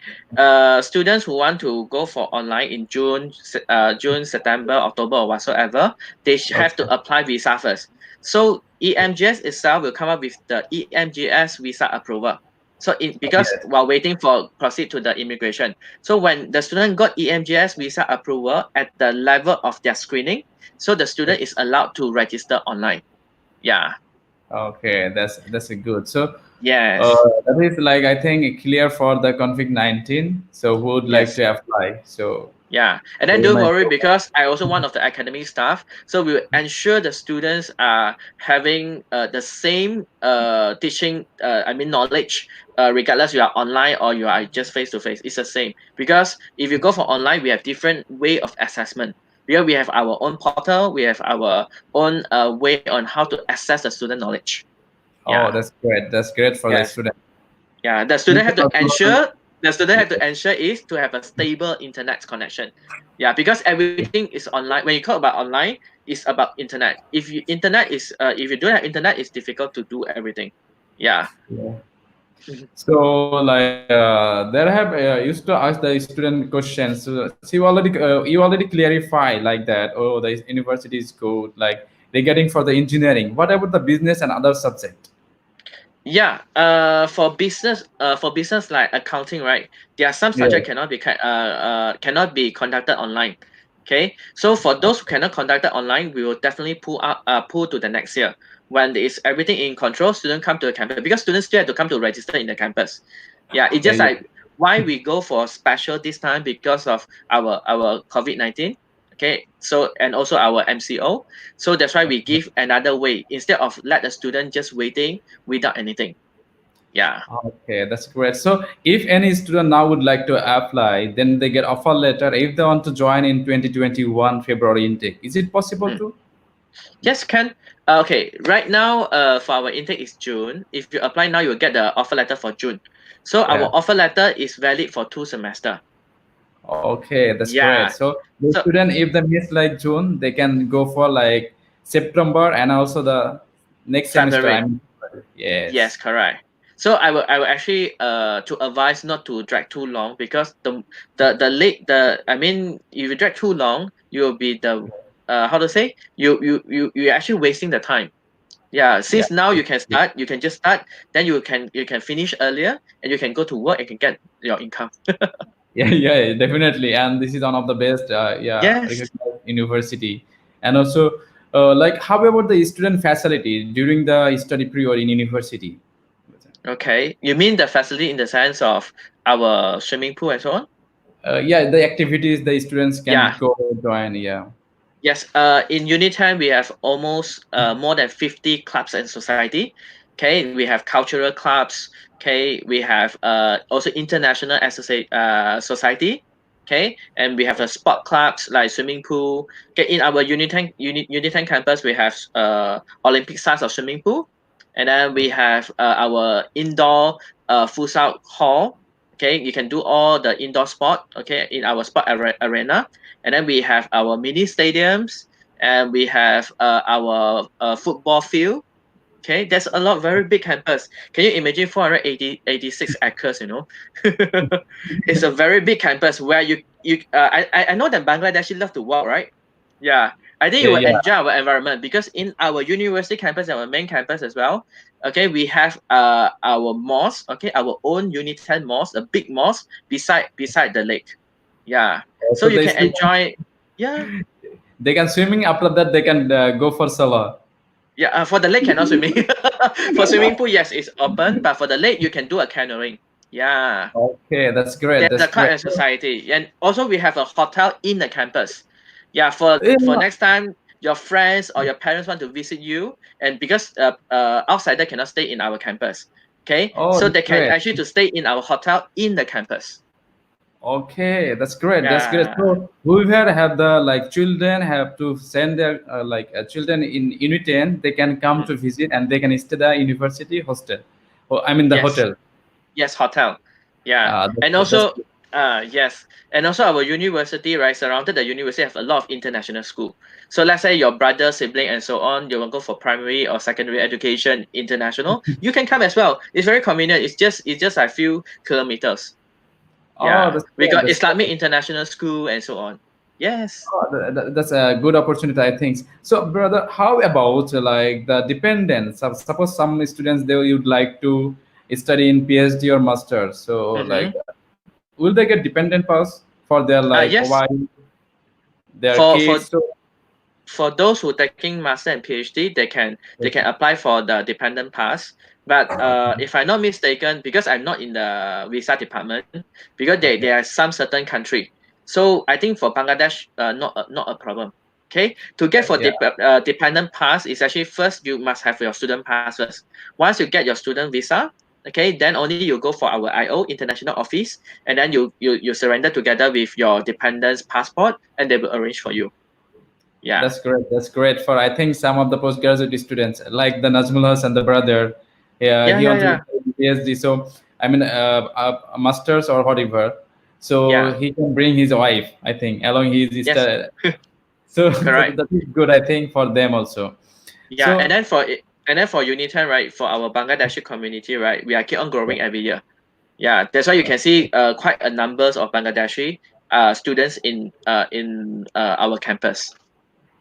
students who want to go for online in June, September, October, or whatsoever, they have to apply visa first. So EMGS itself will come up with the EMGS visa approval. So because while waiting for proceed to the immigration, so when the student got EMGS visa approval at the level of their screening, so the student is allowed to register online. Yeah. Okay, that's a good. So yes, that is like I think clear for the COVID-19. So who would like to apply? So yeah, and then don't worry, because I also one of the academic staff, so we will ensure the students are having the same teaching knowledge, regardless you are online or you are just face to face. It's the same, because if you go for online, we have different way of assessment. Because we have our own portal, we have our own way on how to assess the student knowledge. Oh, that's great. That's great for the student. Yeah, the student have to ensure. The student have to ensure is to have a stable internet connection. Yeah, because everything is online. When you talk about online, it's about internet. If you don't have internet, it's difficult to do everything. Yeah. So like there have used to ask the student questions. So you already clarify like that. Oh, the university is good. Like they're getting for the engineering. What about the business and other subject? Yeah, for business like accounting, right? There are some subject cannot be conducted online. Okay, so for those who cannot conduct it online, we will definitely pull to the next year when there is everything in control. Students come to the campus, because students still have to come to register in the campus. Yeah, it's just like why we go for special this time, because of our COVID-19. Okay, so and also our MCO. So that's why we give another way, instead of let the student just waiting without anything. Yeah. Okay, that's great. So if any student now would like to apply, then they get offer letter if they want to join in 2021 February intake. Is it possible to? Yes, can. Okay, right now, for our intake is June. If you apply now, you'll get the offer letter for June. So our Yeah. offer letter is valid for 2 semesters. Okay, that's great. Yeah. So the So student, if they miss like June, they can go for like September and also the next semester. I February. mean, Yes, yes. correct. So I will actually to advise not to drag too long, because the late the I mean, if you drag too long, you will be the how to say, you're actually wasting the time. Yeah, Yeah. since now you can just start, then you can finish earlier, and you can go to work and can get your income. Yeah, yeah, definitely. And this is one of the best, yeah, Yes. recognized university. And also, like, how about the student facility during the study period in university? Okay. You mean the facility in the sense of our swimming pool and so on? Yeah, the activities the students can Yeah. go join. Yeah. Yes, in UNITEN we have almost more than 50 clubs and society. Okay, we have cultural clubs. Okay, we have also international society. Okay, and we have a sport clubs like swimming pool. Okay, in our UNITEN campus we have Olympic size of swimming pool, and then we have our indoor futsal hall. Okay, you can do all the indoor sport. Okay, in our arena, and then we have our mini stadiums, and we have our football field. Okay, there's a lot, very big campus. Can you imagine 486 acres? It's a very big campus where I know that Bangladeshi love to walk, right? Yeah, I think Yeah, you will yeah. enjoy our environment, because in our university campus, our main campus as well. Okay, we have our mosque. Okay, our own UNITEN mosque, a big mosque beside the lake. Yeah, so So you the can student, enjoy. Yeah, they can swimming. After that, they can go for solo. yeah. For the lake cannot swimming. For swimming pool, yes, it's open, but for the lake, you can do a canoeing. Yeah, Okay, that's great. there's That's a club great. and society, and also we have a hotel in the campus. Yeah, for Yeah. next time your friends or your parents want to visit you, and because outsider cannot stay in our campus. Okay, Oh, so that's they can great. actually to stay in our hotel in the campus. Okay, that's great. That's great. Yeah. So we have the like children have to send their children in UNITEN. They can come Mhm. to visit and they can stay the university hostel. Oh, I mean the Yes. hotel. Yes, hotel. Yeah. And That's also good. yes. And also our university, right, surrounded the university have a lot of international school. So let's say your brother, sibling and so on, you want to go for primary or secondary education international, you can come as well. It's very convenient. It's just a few kilometers. Oh, Yeah. that's We great. got That's Islamic great. International School and so on. Yes. Oh, that's a good opportunity, I think. So, brother, how about like the dependents? Suppose some students they would like to study in PhD or master. So, Mm-hmm. like, will they get dependent pass for their like Yes. wife, their For kids? for So, for those who taking master and PhD, they can apply for the dependent pass. But if I'm not mistaken, because I'm not in the visa department, because there are some certain country. So I think for Bangladesh, not a problem. Okay, to get for yeah. dependent pass is actually first you must have your student pass first. Once you get your student visa, okay, then only you go for our IO international office, and then you surrender together with your dependent's passport, and they will arrange for you. Yeah. That's great. That's great for I think some of the postgraduate students like the Najmulahs and the brother. Yeah, Yeah, he yeah, wants to yeah, do PhD. So I mean, a masters or whatever. So yeah. he can bring his wife. I think along his Yes, so, so correct. that is good. I think for them also. Yeah, and So then for UNITEN, right, for our Bangladeshi community, right, we are keep on growing every year. Yeah, that's why you can see quite a numbers of Bangladeshi students in our campus.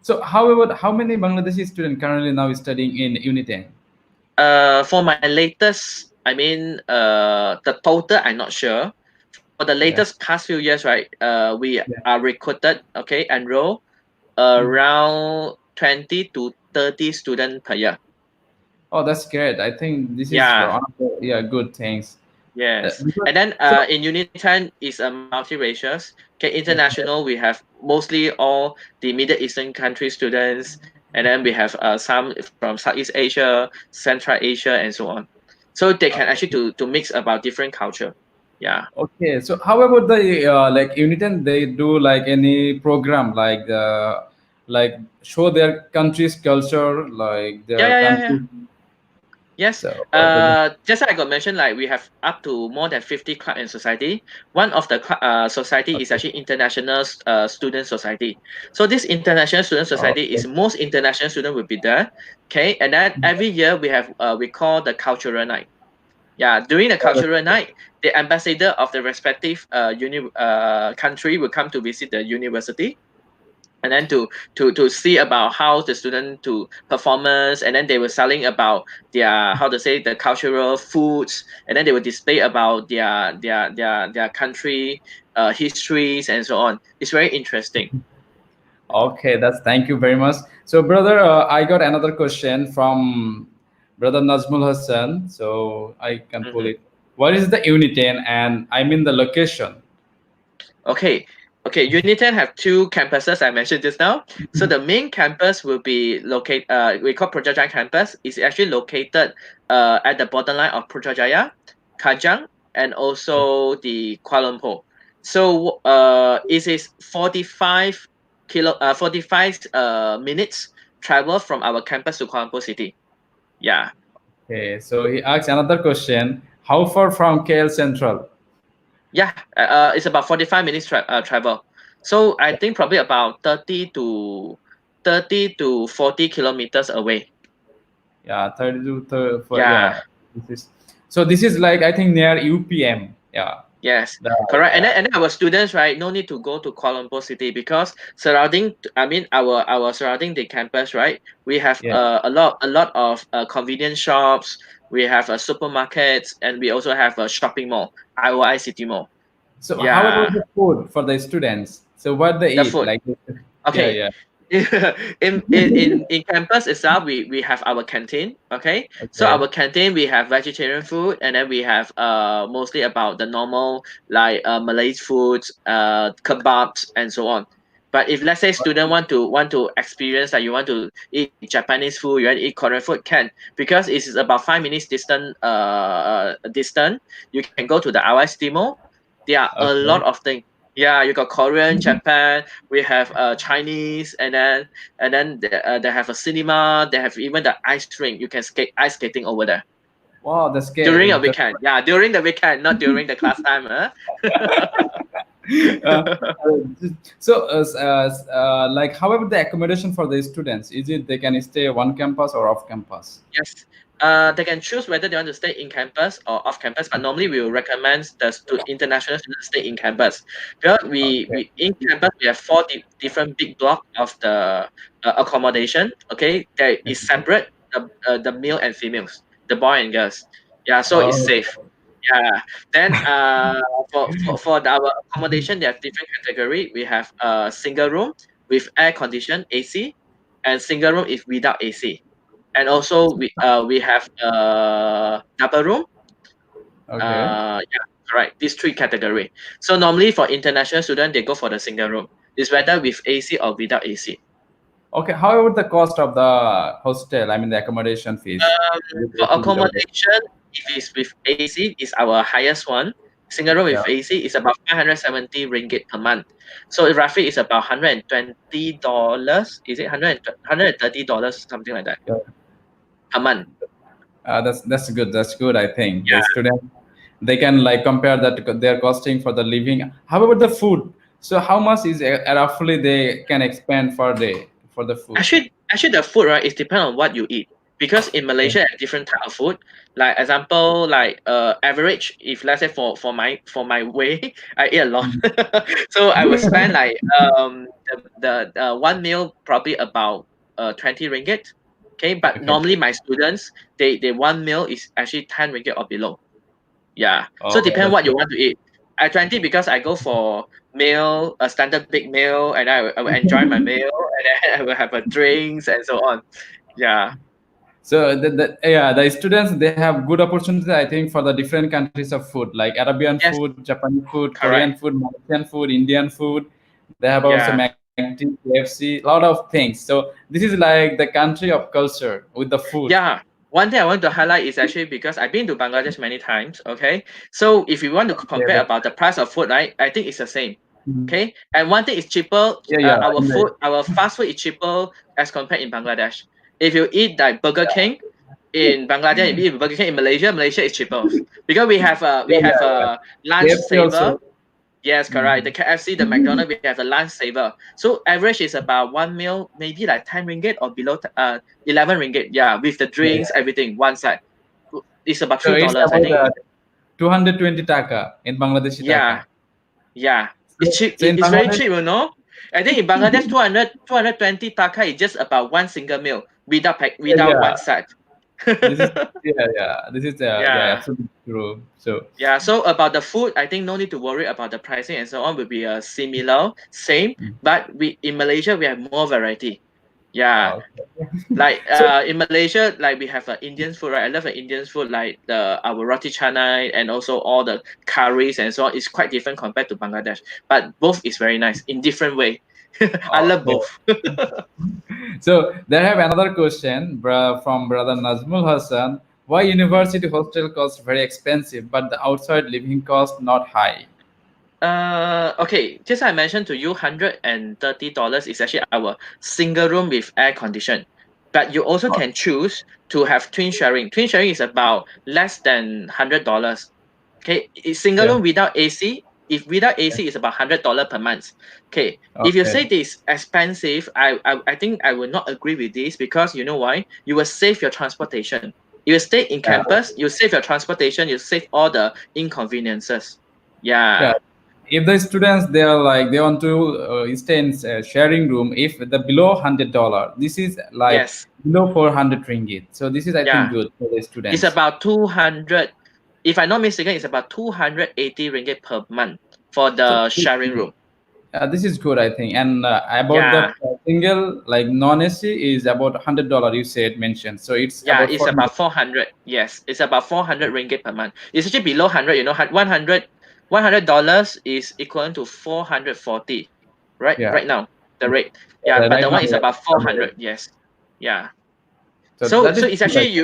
so however, how many Bangladeshi students currently now studying in UNITEN? For my latest, I mean, the total I'm not sure. For the Yeah. latest past few years, right, we Yeah. are recruited, okay, enroll Mm. around 20 to 30 students per year. Oh, that's great. I think this is Yeah. one of the yeah good things. Yes, Because, and then so in UNITEN is a multiracial. Okay, international we have mostly all the Middle Eastern country students, and then we have some from Southeast Asia, Central Asia, and so on. So they can actually to mix about different culture. Yeah. okay, so how about the like Uniten? They do like any program like like show their country's culture, like their Yeah. country. Yes. So Just like I got mentioned, like we have up to more than 50 club and society. One of the society is okay. actually International Student Society. So this International Student Society Okay. is most international student will be there. Okay, and then every year we have we call the cultural night. Yeah, during the cultural night, the ambassador of the respective country will come to visit the university, and then to see about how the student to performance, and then they were selling about their, how to say, the cultural foods, and then they will display about their country histories and so on. It's very interesting. Okay, that's thank you very much. So, brother, I got another question from brother Nazmul Hassan. So I can pull Mhm. it. What is the UNITEN, and I mean the location? Okay. Okay, UNITEN have two campuses I mentioned just now. So the main campus will be located, we call Putrajaya campus. It's actually located at the borderline of Putrajaya, Kajang, and also the Kuala Lumpur. So it is 45 minutes travel from our campus to Kuala Lumpur city. Yeah. Okay, so he asks another question. How far from KL Central? Yeah, it's about 45 minutes travel. So I think probably about 30 to 40 kilometers away. Yeah, 32, 30, Yeah, yeah. This is so. This is like I think near UPM. Yeah. yes, The, correct. And then, yeah. and then our students, right, no need to go to Kuala Lumpur city, because surrounding, I mean, our surrounding the campus, right, we have Yeah. a lot of convenience shops. We have supermarkets, and we also have a shopping mall, IOI City Mall. So how about Yeah, the food for the students? So what they the eat? food. Like, yeah, Okay. yeah. In campus itself, we have our canteen. Okay, so Okay. our canteen, we have vegetarian food, and then we have mostly about the normal, like Malay foods, kebabs and so on. But if let's say student want to experience, like you want to eat Japanese food, you want to eat Korean food, can, because it is about 5 minutes distant. You can go to the RS Demo. There are a Okay. lot of things. Yeah, you got Korean, Japan. We have Chinese, and then they have a cinema. They have even the ice rink. You can ice skating over there Wow, that's during a good. weekend. Yeah, during the weekend, not during the class time. Uh, so, like, however, the accommodation for the students, is it they can stay one campus or off campus? Yes. They can choose whether they want to stay in campus or off campus, but normally we will recommend the international students stay in campus, because Okay. we in campus we have four different big block of the accommodation. Okay, there is separate the male and females, the boy and girls. Yeah, so it's Oh, safe. Yeah. Then for our accommodation, there are different category. We have a single room with air condition AC, and single room is without AC, and also we have a double room. okay. Yeah, correct. These three category. So normally for international student, they go for the single room. It's whether with AC or without AC. Okay. How about the cost of the hostel? I mean, the accommodation fees. With For AC, without AC. accommodation, if it's with AC, is our highest one. Single room Yeah. with AC is about 570 ringgit per month. So roughly it's about $120. Is it $130, something like that, Yeah. per month? That's good. That's good. I think the Yeah. student they can like compare that their costing for the living. How about the food? So how much is roughly they can expend for day for the food? Actually, the food, right, is depend on what you eat. Because in Okay. Malaysia, have different type of food. Like example, like average. If let's say for my way, I eat a lot. So I would spend like the one meal probably about 20 ringgit. Okay, but Okay. normally my students, they one meal is actually 10 ringgit or below. Yeah. So Oh, depend that's what you good. want to eat. I 20 because I go for meal, a standard big meal, and I will enjoy my meal, and then I will have a drinks and so on. Yeah. So yeah, the students they have good opportunity. I think for the different countries of food like Arabian Yes, food, Japanese food, Korean correct. food, Malaysian food, Indian food. They have also Yeah. McD, KFC, a lot of things. So this is like the country of culture with the food. Yeah. One thing I want to highlight is actually because I've been to Bangladesh many times. Okay. So if you want to Yeah, compare about the price of food, right, I think it's the same. Okay, and one thing is cheaper. Yeah. Our food, our fast food is cheaper as compared in Bangladesh. If you eat like Burger King in Bangladesh, if you eat Burger King in Malaysia, Malaysia is cheaper because Yeah. a lunch KFC saver. also. Yes, correct. The KFC, the McDonald's, we have a lunch saver. So average is about one meal, maybe like 10 ringgit or below 11 ringgit. Yeah, with the Yeah. drinks, everything, one side. It's about So few it's dollars. I about think 220 taka in Bangladeshi yeah, taka. yeah. It's cheap. So in It's very Bangladesh, cheap, you know. I think in Bangladesh, 220 taka is just about one single meal without yeah, one side. this is this is Yeah. absolutely true. So Yeah, so about the food, I think no need to worry about the pricing and so on will be similar, same. But we in Malaysia we have more variety. Yeah, okay. like So in Malaysia, like we have Indian food, right? I love the Indian food, like the our roti canai and also all the curries and so on. It's quite different compared to Bangladesh, but both is very nice in different way. I love okay. both. So there have another question from brother Nazmul Hassan. Why university hostel costs very expensive, but the outside living cost not high? Okay, just I mentioned to you, $130 is actually our single room with air condition. But you also can choose to have twin sharing. Twin sharing is about less than $100. Okay, single Yeah. room without AC. If without AC, it's about $100 per month. Okay, if you say Okay. this expensive, I think I will not agree with this because you know why? You will save your transportation. You will stay in Yeah. campus. You save your transportation. You save all the inconveniences. Yeah. Yeah. If the students they are like they want to stay in sharing room, if the below $100, this is like Yes. below 400 ringgit. So this is I think Yeah. good for the It's students. about 200. If I'm not mistaken, it's about 280 ringgit per month for So the sharing room. this is good I think. And about the Yeah. single like non AC is about $100. You said mentioned. So it's Yeah, about it's 400. about 400. Yes, it's about 400 ringgit per month. It's actually below 100, you know, 100 dollars is equivalent to 440, right? Yeah. Right now, the rate. Yeah, but Right the now. one is Yeah. about 400. Yes. Yeah. So So that so is it's good, I actually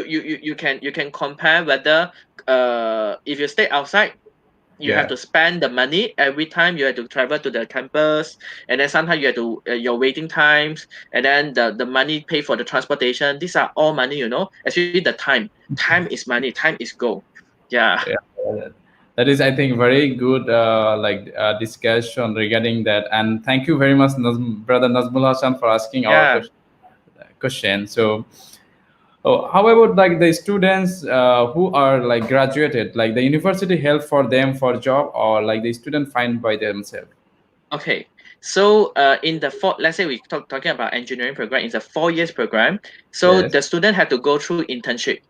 think. you can compare whether if you stay outside you have Yeah. to spend the money every time you have to travel to the campus, and then sometimes you have to your waiting times, and then the money pay for the transportation. These are all money, you know, especially the time is money, time is gold. Yeah. Yeah, that is, I think, very good discussion regarding that. And thank you very much, Brother Nazmul Hassan, for asking our Yeah. question. So, how about like the students who are like graduated, like the university help for them for job, or like the student find by themselves? Okay, so in the let's say we talking about engineering program, it's a 4 years program. So Yes, the student have to go through internship.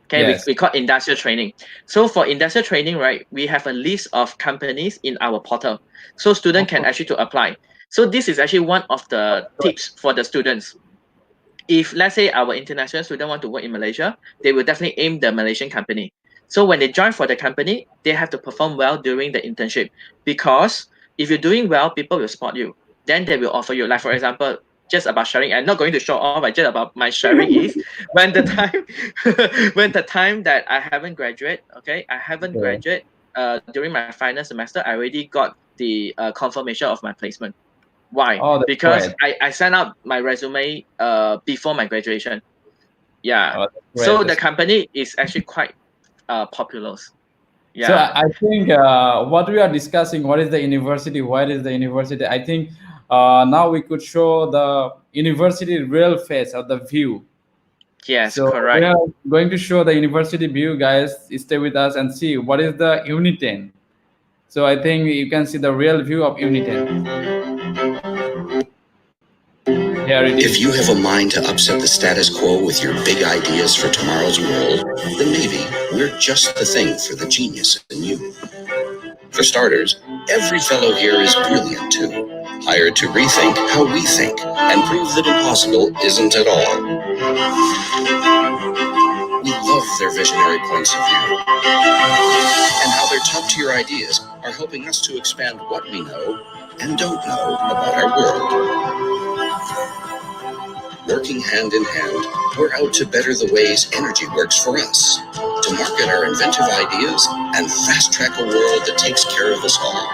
Okay, yes, we call industrial training. So for industrial training, right, we have a list of companies in our portal. So student can oh, actually to apply. So this is actually one of the tips for the students. If let's say our international student want to work in Malaysia, they will definitely aim the Malaysian company. So when they join for the company, they have to perform well during the internship, because if you're doing well, people will spot you. Then they will offer you. Like for example, just about sharing. I'm not going to show off. I just about my sharing is when the time when the time that I haven't graduate. Okay, I haven't okay. graduate. During my final semester, I already got the confirmation of my placement. Why? Oh, that's Because great. I sent out my resume before my graduation. Yeah. Oh, that's great. So the That's company is actually quite popular. So Yeah. I think what we are discussing, what is the university, what is the university? I think now we could show the university real face of the view. Yes, So we correct. are going to show the university view, guys. Stay with us and see what is the UNITEN. So I think you can see the real view of UNITEN. Here it If you is. have a mind to upset the status quo with your big ideas for tomorrow's world, then maybe we're just the thing for the genius in you. For starters, every fellow here is brilliant too, hired to rethink how we think and prove that impossible isn't at all. We love their visionary points of view and how their top-tier ideas are helping us to expand what we know and don't know about our world. Working hand in hand, we're out to better the ways energy works for us, to market our inventive ideas and fast-track a world that takes care of us all.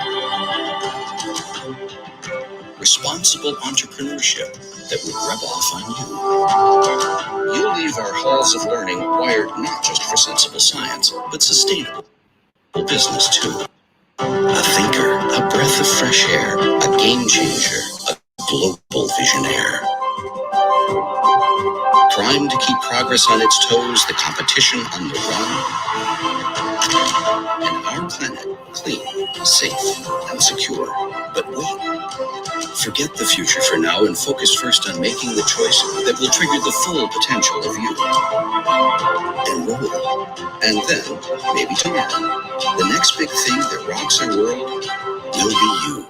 responsible entrepreneurship that would rub off on you. You'll leave our halls of learning wired not just for sensible science, but sustainable business too. A thinker, a breath of fresh air, a game changer, a global visionaire. Primed to keep progress on its toes, the competition on the run, and our planet clean, safe, and secure. But wait, forget the future for now and focus first on making the choice that will trigger the full potential of you. Enroll. And then, maybe tomorrow, the next big thing that rocks our world will be you.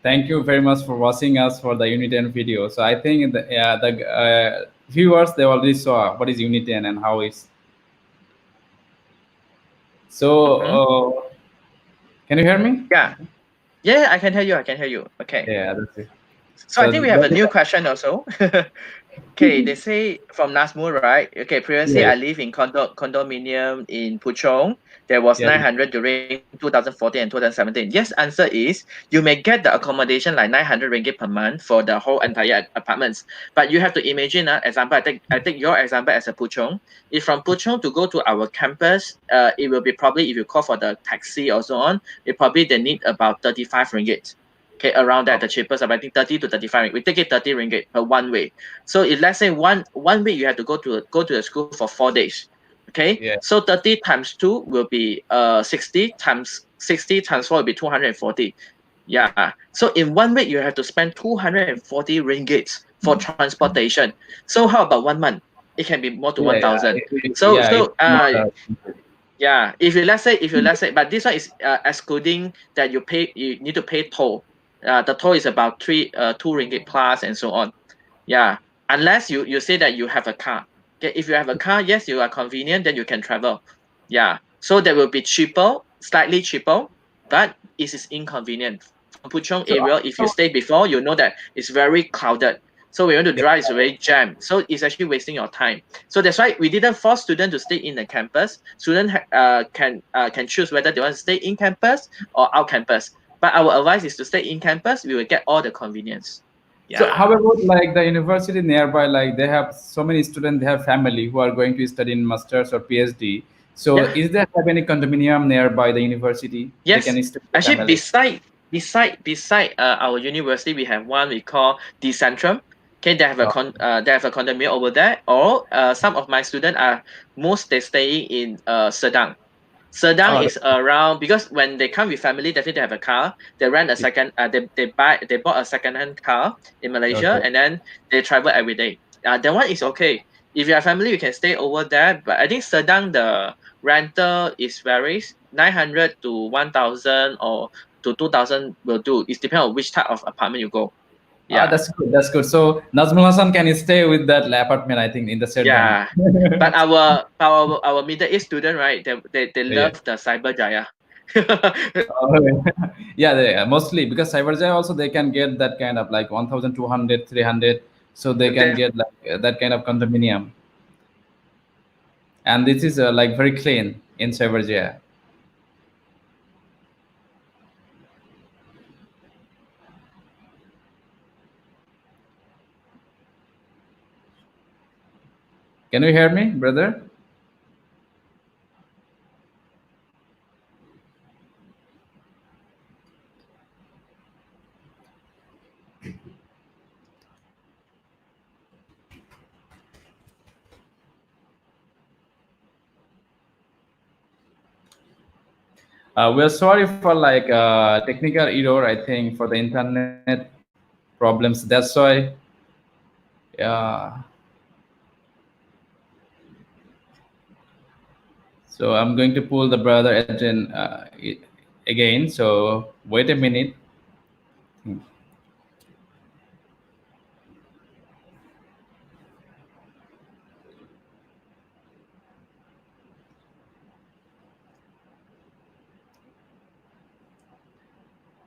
Thank you very much for watching us for the UNITEN video. So I think the viewers, they already saw what is UNITEN and how it's. So can you hear me? Yeah, I can hear you. Okay. Yeah, that's it. So I think we have a new question also. Okay, they say from Nazmur, right? Okay, previously I live in condominium in Puchong. There was 900 during 2014 and 2017. Yes, answer is you may get the accommodation like 900 ringgit per month for the whole entire apartments. But you have to imagine, example, I take your example as a Puchong. If from Puchong to go to our campus, it will be probably, if you call for the taxi or so on, they need about 35 ringgit. Okay, around that, the cheapest, I think 30 to 35. We take it 30 ringgit per one way. So if let's say one week you have to go to the school for 4 days. Okay, so 30 times 2 will be 60 times 4 will be 240. Yeah. So in 1 week you have to spend 240 ringgits for transportation. So how about 1 month? It can be more to 1,000. Yeah, if you let's say, but this one is excluding that you need to pay toll. The toll is about 2 ringgit plus and so on. Yeah, unless you say that you have a car. Okay, if you have a car, yes, you are convenient, then you can travel. Yeah, so that will be cheaper, slightly cheaper, but it is inconvenient. From Puchong area, if you stay before, you know that it's very crowded. So when you want to drive, it's very jammed. So it's actually wasting your time. So that's why we didn't force students to stay in the campus. Students can choose whether they want to stay in campus or out campus. But our advice is to stay in campus. We will get all the convenience. Yeah. So how about like the university nearby? Like they have so many students, they have family who are going to study in masters or PhD. So is there have any condominium nearby the university? Yes. They can actually, beside our university, we have one we call the Centrum. Okay, they have a condominium over there. Or some of my students are they staying in Sedang. Sedang is around, because when they come with family, definitely they have a car. They rent a second. They bought a second-hand car in Malaysia, and then they travel every day. That one is okay. If you have family, you can stay over there. But I think Sedang, the rental is varies 900 to 1,000 or to 2,000 will do. It depends on which type of apartment you go. Yeah, that's good. That's good. So Nazmul Hasan can stay with that apartment, I think, in the Sedang. Yeah, but our Middle East student, right? They love the Cyberjaya. Yeah, mostly because Cyberjaya also they can get that kind of like 1,200, 300. So they can get like that kind of condominium. And this is like very clean in Cyberjaya. Can you hear me, brother? We're sorry for like technical error, I think, for the internet problems. That's why, yeah. So I'm going to pull the brother Adrian again. So wait a minute.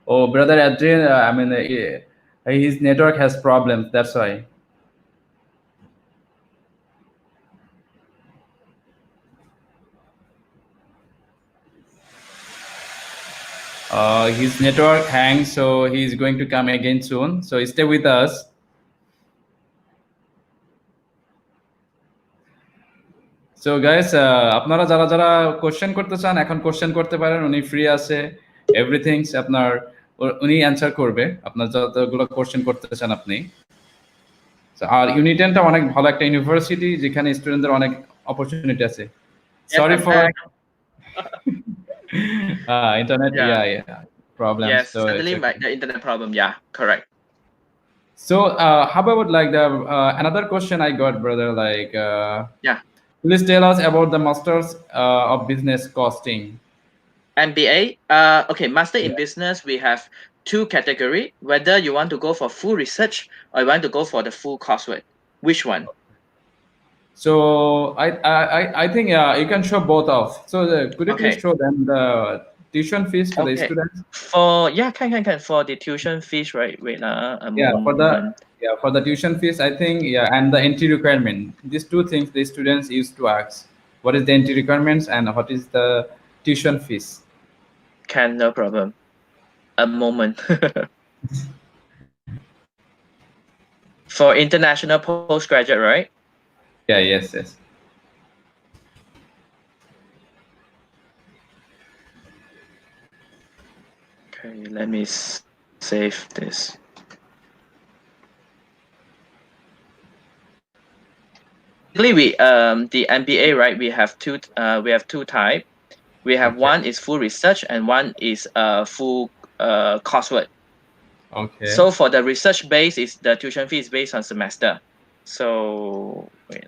Oh, brother Adrian, I mean, his network has problems. That's why. His network hangs, so he's going to come again soon. So stay with us. So guys, আপনারা যারা যারা question করতে চান এখন question করতে পারেন, উনি free আছে, এভরিথিং আপনার উনি অ্যানসার করবে আপনার যতগুলো কোশ্চেন করতে চান আপনি। আর ইউনিটেনটা অনেক ভালো একটা ইউনিভার্সিটি যেখানে স্টুডেন্টদের অনেক অপরচুনিটি আছে। Sorry for internet problems. Yes, so certainly the internet problem. Yeah, correct. So how about like the another question I got, brother, like yeah, please tell us about the masters of business costing. MBA. Okay, master in business, we have two category, whether you want to go for full research or you want to go for the full coursework. Which one? So I think you can show both of. So could you please show them the tuition fees to the students? For can for the tuition fees, right? Wait, for the tuition fees, I think and the entry requirement. These two things the students used to ask. What is the entry requirements and what is the tuition fees? No problem. A moment. For international postgraduate, right? Yeah, yes. Okay, let me save this. We the MBA, right? We have two type. We have one is full research and one is full coursework. Okay. So for the research base, is the tuition fee is based on semester. So wait.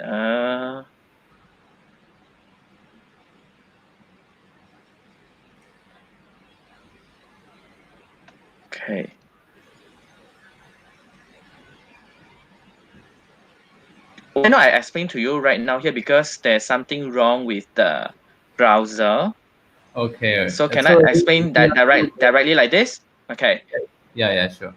Okay. Why not I explain to you right now here because there's something wrong with the browser. Okay. So can I explain that directly like this? Okay. Yeah, sure.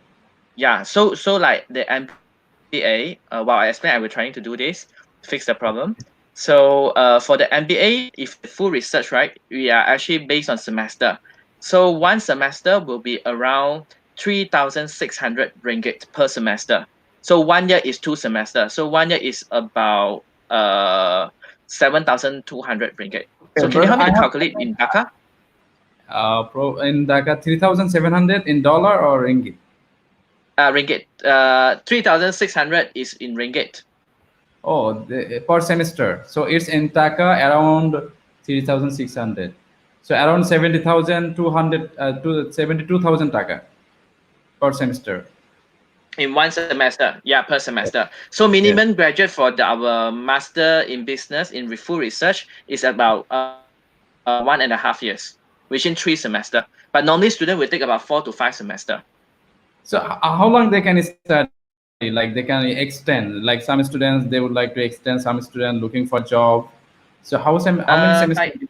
Yeah. So like the MBA, while I explain, I will trying to do this, fix the problem. So for the MBA, if full research, right, we are actually based on semester. So one semester will be around 3,600 ringgit per semester. So 1 year is 2 semesters. So 1 year is about 7,200 ringgit. So can you help me to calculate in Dhaka? In Dhaka, 3,700 in dollar or ringgit? Ringgit. 3,600 is in ringgit. Oh, per semester. So it's in Dhaka around 3,600. So around 70,200 to 72,000 Dhaka per semester. In one semester, yeah, per semester. So minimum graduate for our master in business in full research is about 1.5 years, which in 3 semester. But normally student will take about 4 to 5 semester. So how long they can study? Like they can extend. Like some students they would like to extend. Some students looking for job. So how many semesters?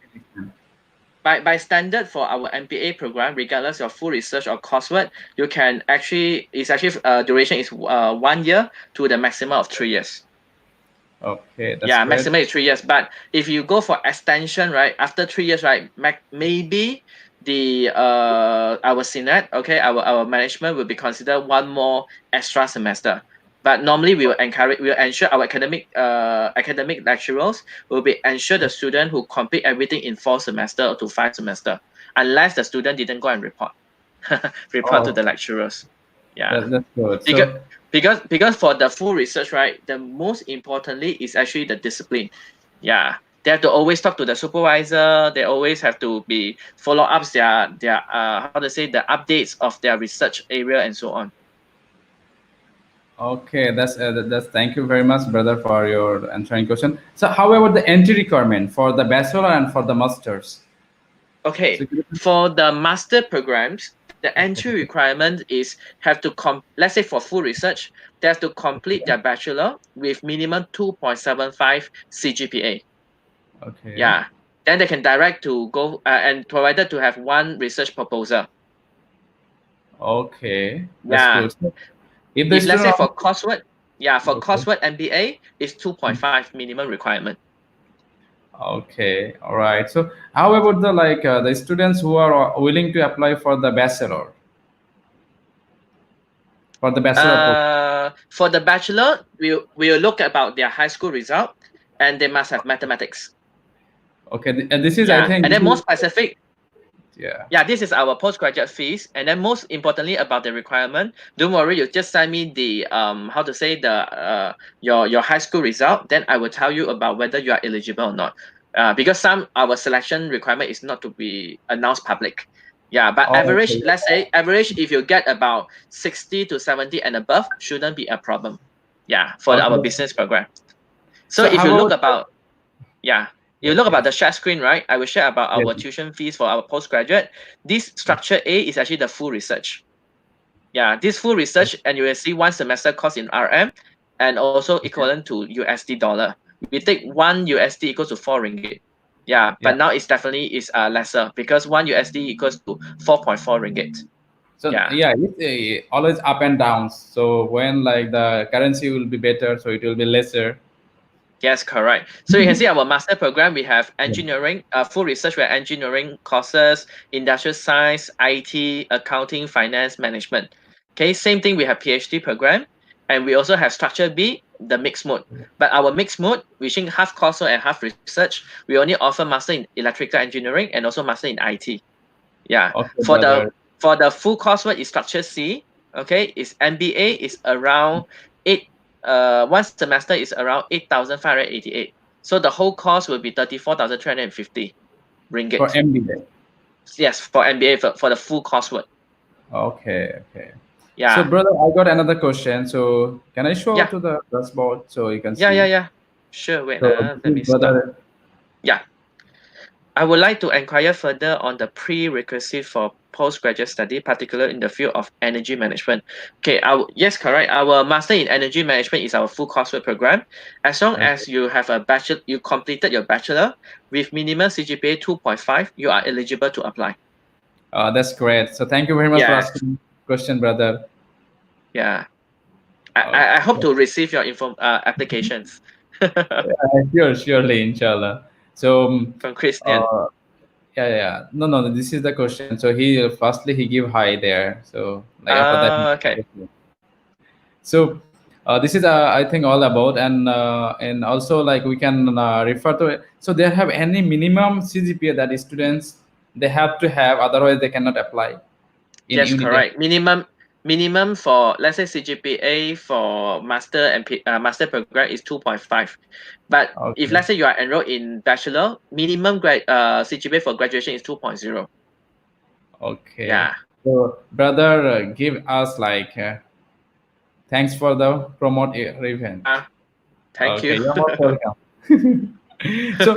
By standard for our MBA program, regardless of full research or coursework, you can duration is 1 year to the maximum of 3 years. Okay. That's yeah, great. maximum is 3 years. But if you go for extension, right, after 3 years, right, maybe the our Senate, okay, our management will be considered one more extra semester. But normally we will ensure our academic lecturers will be ensure the student who complete everything in 4 semester to 5 semester, unless the student didn't go and report to the lecturers. Yeah, that's good. Because for the full research, right, the most importantly is actually the discipline. Yeah, they have to always talk to the supervisor. They always have to be follow ups their the updates of their research area and so on. Okay, that's thank you very much, brother, for your answering question. So how about the entry requirement for the bachelor and for the masters? Okay, for the master programs, the entry requirement is have to let's say for full research, they have to complete their bachelor with minimum 2.75 CGPA. Okay. Yeah, then they can direct to go and provided to have one research proposal. Okay. That's good. If let's say for coursework, coursework MBA is 2.5 minimum requirement. Okay, all right. So how about the the students who are willing to apply for the bachelor, for the bachelor program? For the bachelor, we'll look about their high school result, and they must have mathematics. Okay, and this is, I Yeah, think, and then more specific. yeah. Yeah, this is our postgraduate fees, and then most importantly about the requirement. Don't worry, you just send me the how to say the your high school result. Then I will tell you about whether you are eligible or not. Because some our selection requirement is not to be announced public. Yeah, but Oh, average, okay. let's say average, if you get about 60 to 70 and above, shouldn't be a problem. Yeah, for our Okay. business program. So So if how you look about, about yeah, you look about yes, the share screen, right? I will share about yes. our tuition fees for our postgraduate. This structure A is actually the full research. Yeah, this full research, and you will see one semester cost in RM and also equivalent to USD dollar. We take 1 USD equals to 4 ringgit. Yeah, Yeah. but now it's definitely is lesser because 1 USD equals to 4.4 ringgit. So Yeah. yeah, it's always up and downs. So when like the currency will be better, so it will be lesser. Yes, correct. So you can see our master program, we have engineering, full research, we have engineering courses, industrial science, IT, accounting, finance, management. Okay, same thing, we have PhD program, and we also have structure B, the mixed mode. But our mixed mode, which in half coursework and half research, we only offer master in electrical engineering and also master in IT. Yeah. Okay, For the brother. full coursework is structure C, okay, is MBA is around one semester is around 8,588. So the whole cost will be 34,350 ringgit. For MBA. Yes, for MBA for the full coursework. Okay, okay. So, Yeah. brother, I got another question. So, can I show Yeah. to the dashboard so you can Yeah, yeah, see? yeah. Sure. Wait, So, let this me is stop. brother. Yeah. I would like to inquire further on the prerequisite for postgraduate study, particularly in the field of energy management. Okay, yes, correct. Our master in energy management is our full coursework program. As long Okay. as you have a bachelor, you completed your bachelor with minimum CGPA 2.5, you are eligible to apply. That's great. So, thank you very much for Yeah, asking question, brother. yeah. I hope to receive your applications Surely, inshallah. So, from Christian. uh, yeah. No, no, this is the question. So, firstly he give high there. So, like after that, Okay. so this is I think all about, and also like we can refer to it. So, they have any minimum CGPA that students they have to have, otherwise they cannot apply in Yes, UNITEN. correct. Minimum for, let's say, CGPA for master and master program is 2.5. But if Okay. let's say you are enrolled in bachelor, minimum CGPA for graduation is 2.0. Okay. Yeah. So, brother, give us thanks for the promote event. Thank you. Okay, you're most welcome. So,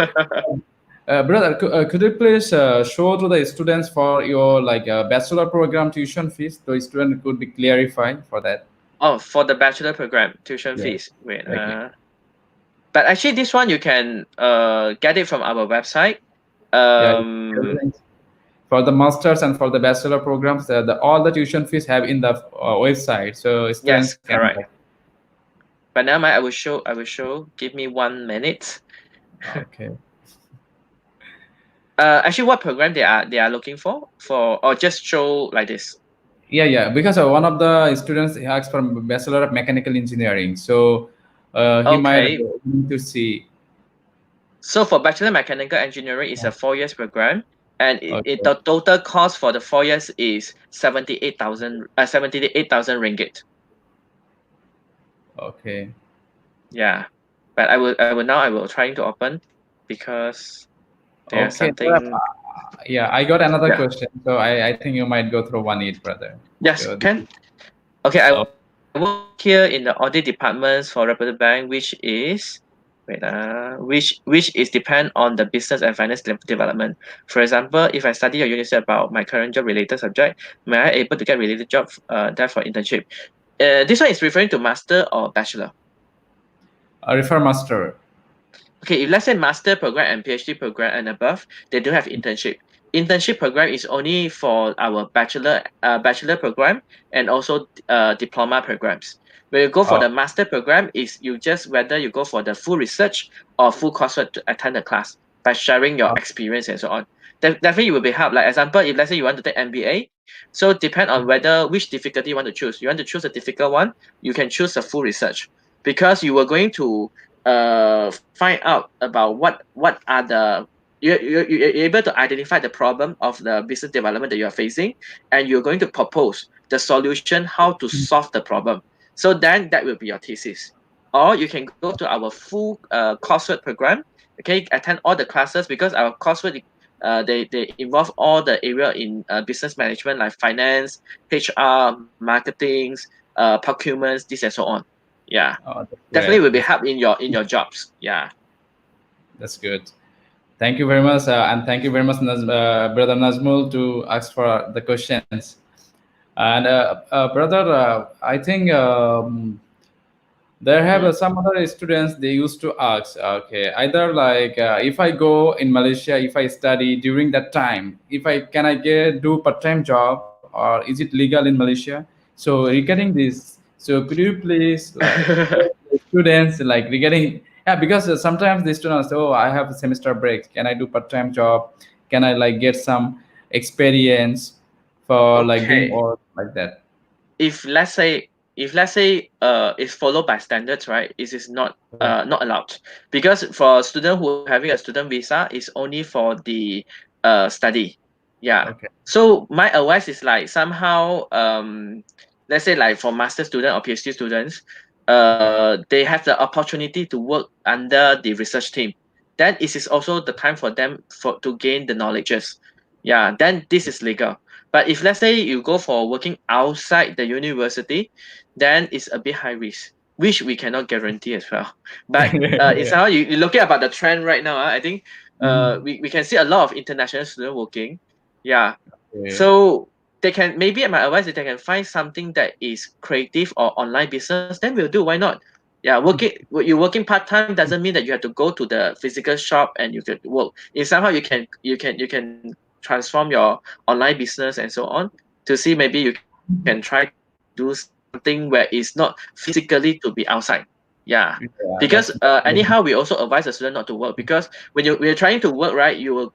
brother, could you please show to the students for your bachelor program tuition fees? The student could be clarified for that. Oh, for the bachelor program tuition Yeah, fees. Wait. exactly. But actually, this one you can get it from our website. Yeah, for the masters and for the bachelor programs, all the tuition fees have in the website, so students Yes, can. correct. But now I will show. Give me 1 minute. Okay. Actually, what program they are looking for or just show like this? Yeah. Because one of the students asked for Bachelor of Mechanical Engineering, so he might Okay. need to see. So for Bachelor Mechanical Engineering, it's a 4 years program, and Okay. the total cost for the 4 years is 78,000 ringgit. Okay. Yeah, but I will trying to open because there's Okay. something. Yeah, I got another Yeah. question, so I think you might go through one it, brother. Yes, So can. Okay, I work here in the audit departments for Reputed Bank, which is which is depend on the business and finance development. For example, if I study your unit about my current job related subject, may I able to get related job there for internship? This one is referring to master or bachelor. refer master. Okay, if let's say master program and PhD program and above, they do have internship. Internship program is only for our bachelor program and also diploma programs. When you go for the master program, is you just whether you go for the full research or full coursework to attend the class. by sharing your experience and so on. Definitely you will be helped. Like example, if let's say you want to take MBA, so depend on whether which difficulty you want to choose. You want to choose a difficult one, you can choose a full research, because you are going to find out about what are the you're able to identify the problem of the business development that you are facing, and you're going to propose the solution how to solve the problem. So then that will be your thesis. Or you can go to our full coursework program, okay, attend all the classes, because our coursework they involve all the area in business management, like finance, HR, marketing, procurement, this and so on. Yeah, definitely will be help in your jobs. Yeah, that's good. Thank you very much, and thank you very much, Brother Nazmul, to ask for the questions. And brother, I think there have some other students, they used to ask, okay, either like if I go in Malaysia, if I study during that time, if I can I do part-time job, or is it legal in Malaysia? So regarding this, so could you please like students like regarding, yeah, because sometimes the students, oh, I have a semester break, can I do part-time job, can I like get some experience for like doing all like that? If let's say it's followed by standards, right, it is not allowed, because for student who having a student visa is only for the study. Yeah. So my advice is like somehow let's say like for master student or PhD students, they have the opportunity to work under the research team. Then it is also the time for them to gain the knowledges. Yeah, then this is legal. But if let's say you go for working outside the university, then it's a bit high risk, which we cannot guarantee as well. But it's how you looking about the trend right now. I think we can see a lot of international students working. Yeah. So they can, maybe my advice is they can find something that is creative or online business, then we'll do. Why not? Yeah, you're working part-time doesn't mean that you have to go to the physical shop and you can work. If somehow you can transform your online business and so on, to see maybe you can try to do something where it's not physically to be outside. Yeah, because anyhow we also advise the student not to work, because when you're trying to work, right, you're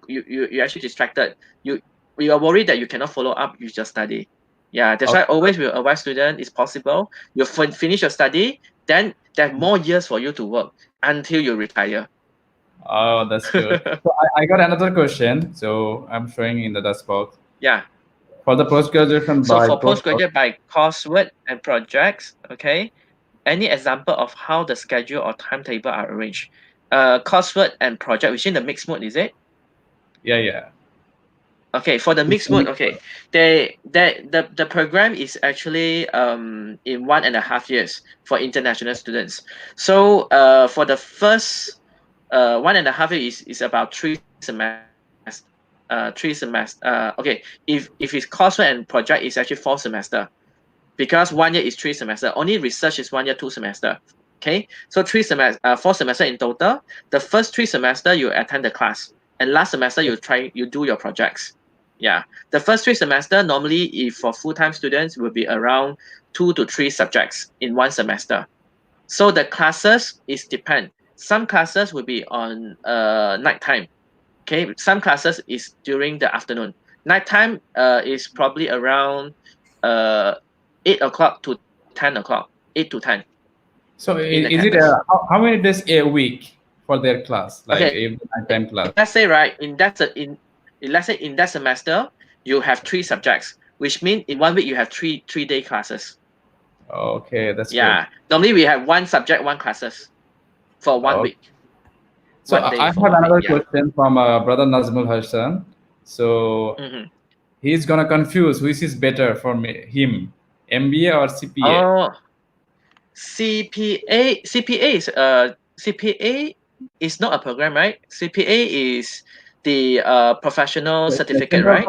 actually distracted. You are worried that you cannot follow up with your study. Yeah, that's why always we'll advise students, it's possible you finish your study, then there are more years for you to work until you retire. Oh, that's good. So I got another question. So I'm showing in the dashboard. Yeah. For the postgraduation so for postgraduate by coursework and projects, okay, any example of how the schedule or timetable are arranged? Coursework and project, which in the mixed mode, is it? Yeah. Okay, for the mixed mode, okay, the program is actually in 1.5 years for international students. So for the first 1.5 years is about 3 semesters. 3 semesters. Okay, if it's coursework and project, it's actually 4 semesters, because 1 year is 3 semesters. Only research is 1 year 2 semesters. Okay, so 4 semesters in total. The first 3 semesters you attend the class, and last semester you do your projects. Yeah, the first 3 semesters normally, if for full-time students, will be around 2 to 3 subjects in 1 semester. So the classes is depend. Some classes will be on nighttime. Okay, some classes is during the afternoon. Nighttime is probably around 8 o'clock to 10 o'clock, 8 to 10. So is it how many days a week for their class, like every nighttime class? Let's say right in that semester you have 3 subjects, which means in 1 week you have 3-day classes. Okay, that's good. Normally we have 1 subject, 1 classes for 1 week. So I have another question from Brother Nazmul Hassan. So he's gonna confuse which is better for him, MBA or CPA. Oh, CPA is not a program, right? CPA is the professional certificate, right?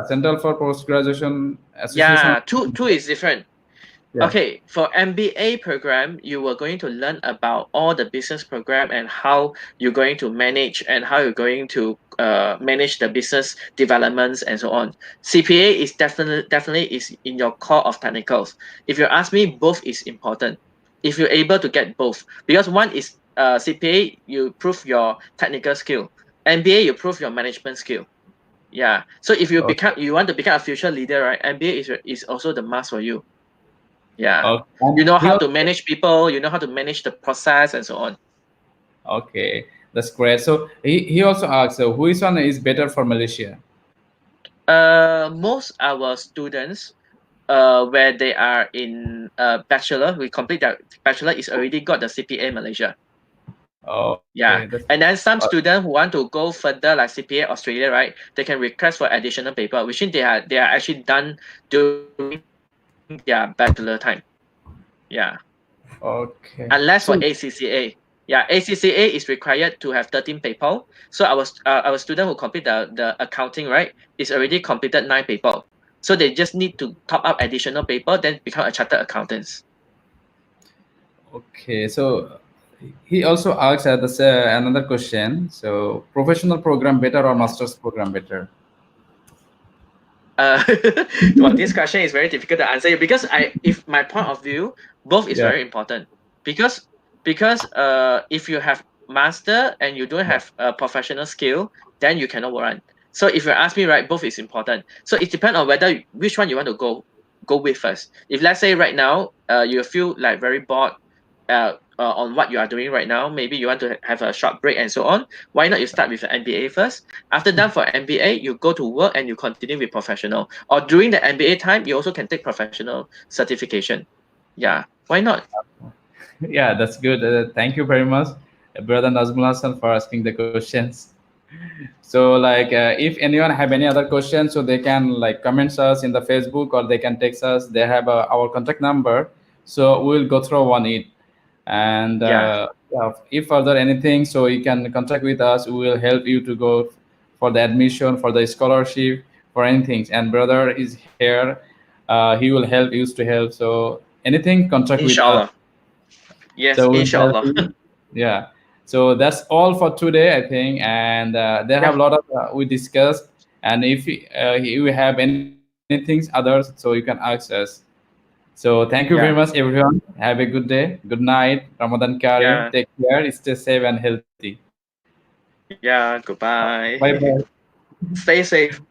Central for Post-Graduation Association. Yeah, two is different. Yeah. Okay, for MBA program, you are going to learn about all the business program and how you're going to manage and how you're going to manage the business developments and so on. CPA is definitely is in your core of technicals. If you ask me, both is important. If you're able to get both, because one is CPA, you prove your technical skill. MBA, you prove your management skill. Yeah. So if you want to become a future leader, right? MBA is also the must for you. Yeah. You know how to manage people, you know how to manage the process and so on. Okay, that's great. So he also asks, which one is better for Malaysia? Most our students, where they are in bachelor, we complete their bachelor is already got the CPA Malaysia. Okay, and then some students who want to go further, like CPA Australia, right? They can request for additional paper, which means they are actually done during their bachelor time. Yeah. Okay. Unless for ACCA. Yeah, ACCA is required to have 13 paper. So our student who complete the accounting, right, is already completed 9 paper. So they just need to top up additional paper, then become a chartered accountants. Okay, so he also asks another question. So, professional program better or master's program better? Well, this question is very difficult to answer because if my point of view, both is very important because if you have master and you don't have a professional skill, then you cannot run. So if you ask me, right, both is important. So it depends on whether which one you want to go with first. If let's say right now, you feel like very bored, on what you are doing right now, maybe you want to have a short break and so on. Why not you start with an MBA first? After done for MBA, you go to work and you continue with professional. Or during the MBA time, you also can take professional certification. Yeah, why not? Yeah, that's good. Thank you very much, brother Nazmul Hassan, for asking the questions. So, like, if anyone have any other questions, so they can like comments us in the Facebook or they can text us. They have our contact number, so we'll go through on it. And if further anything, so you can contact with us. We will help you to go for the admission, for the scholarship, for anything. And brother is here. He will help, used to help. So anything, contact with us. Inshallah. Yes, So inshallah. yeah. So that's all for today, I think. And there have a lot of we discussed. And if you have anything others, so you can ask us. So thank you very much, everyone. Have a good day. Good night. Ramadan Kareem. Take care. Stay safe and healthy. Yeah, goodbye. Bye bye. Stay safe.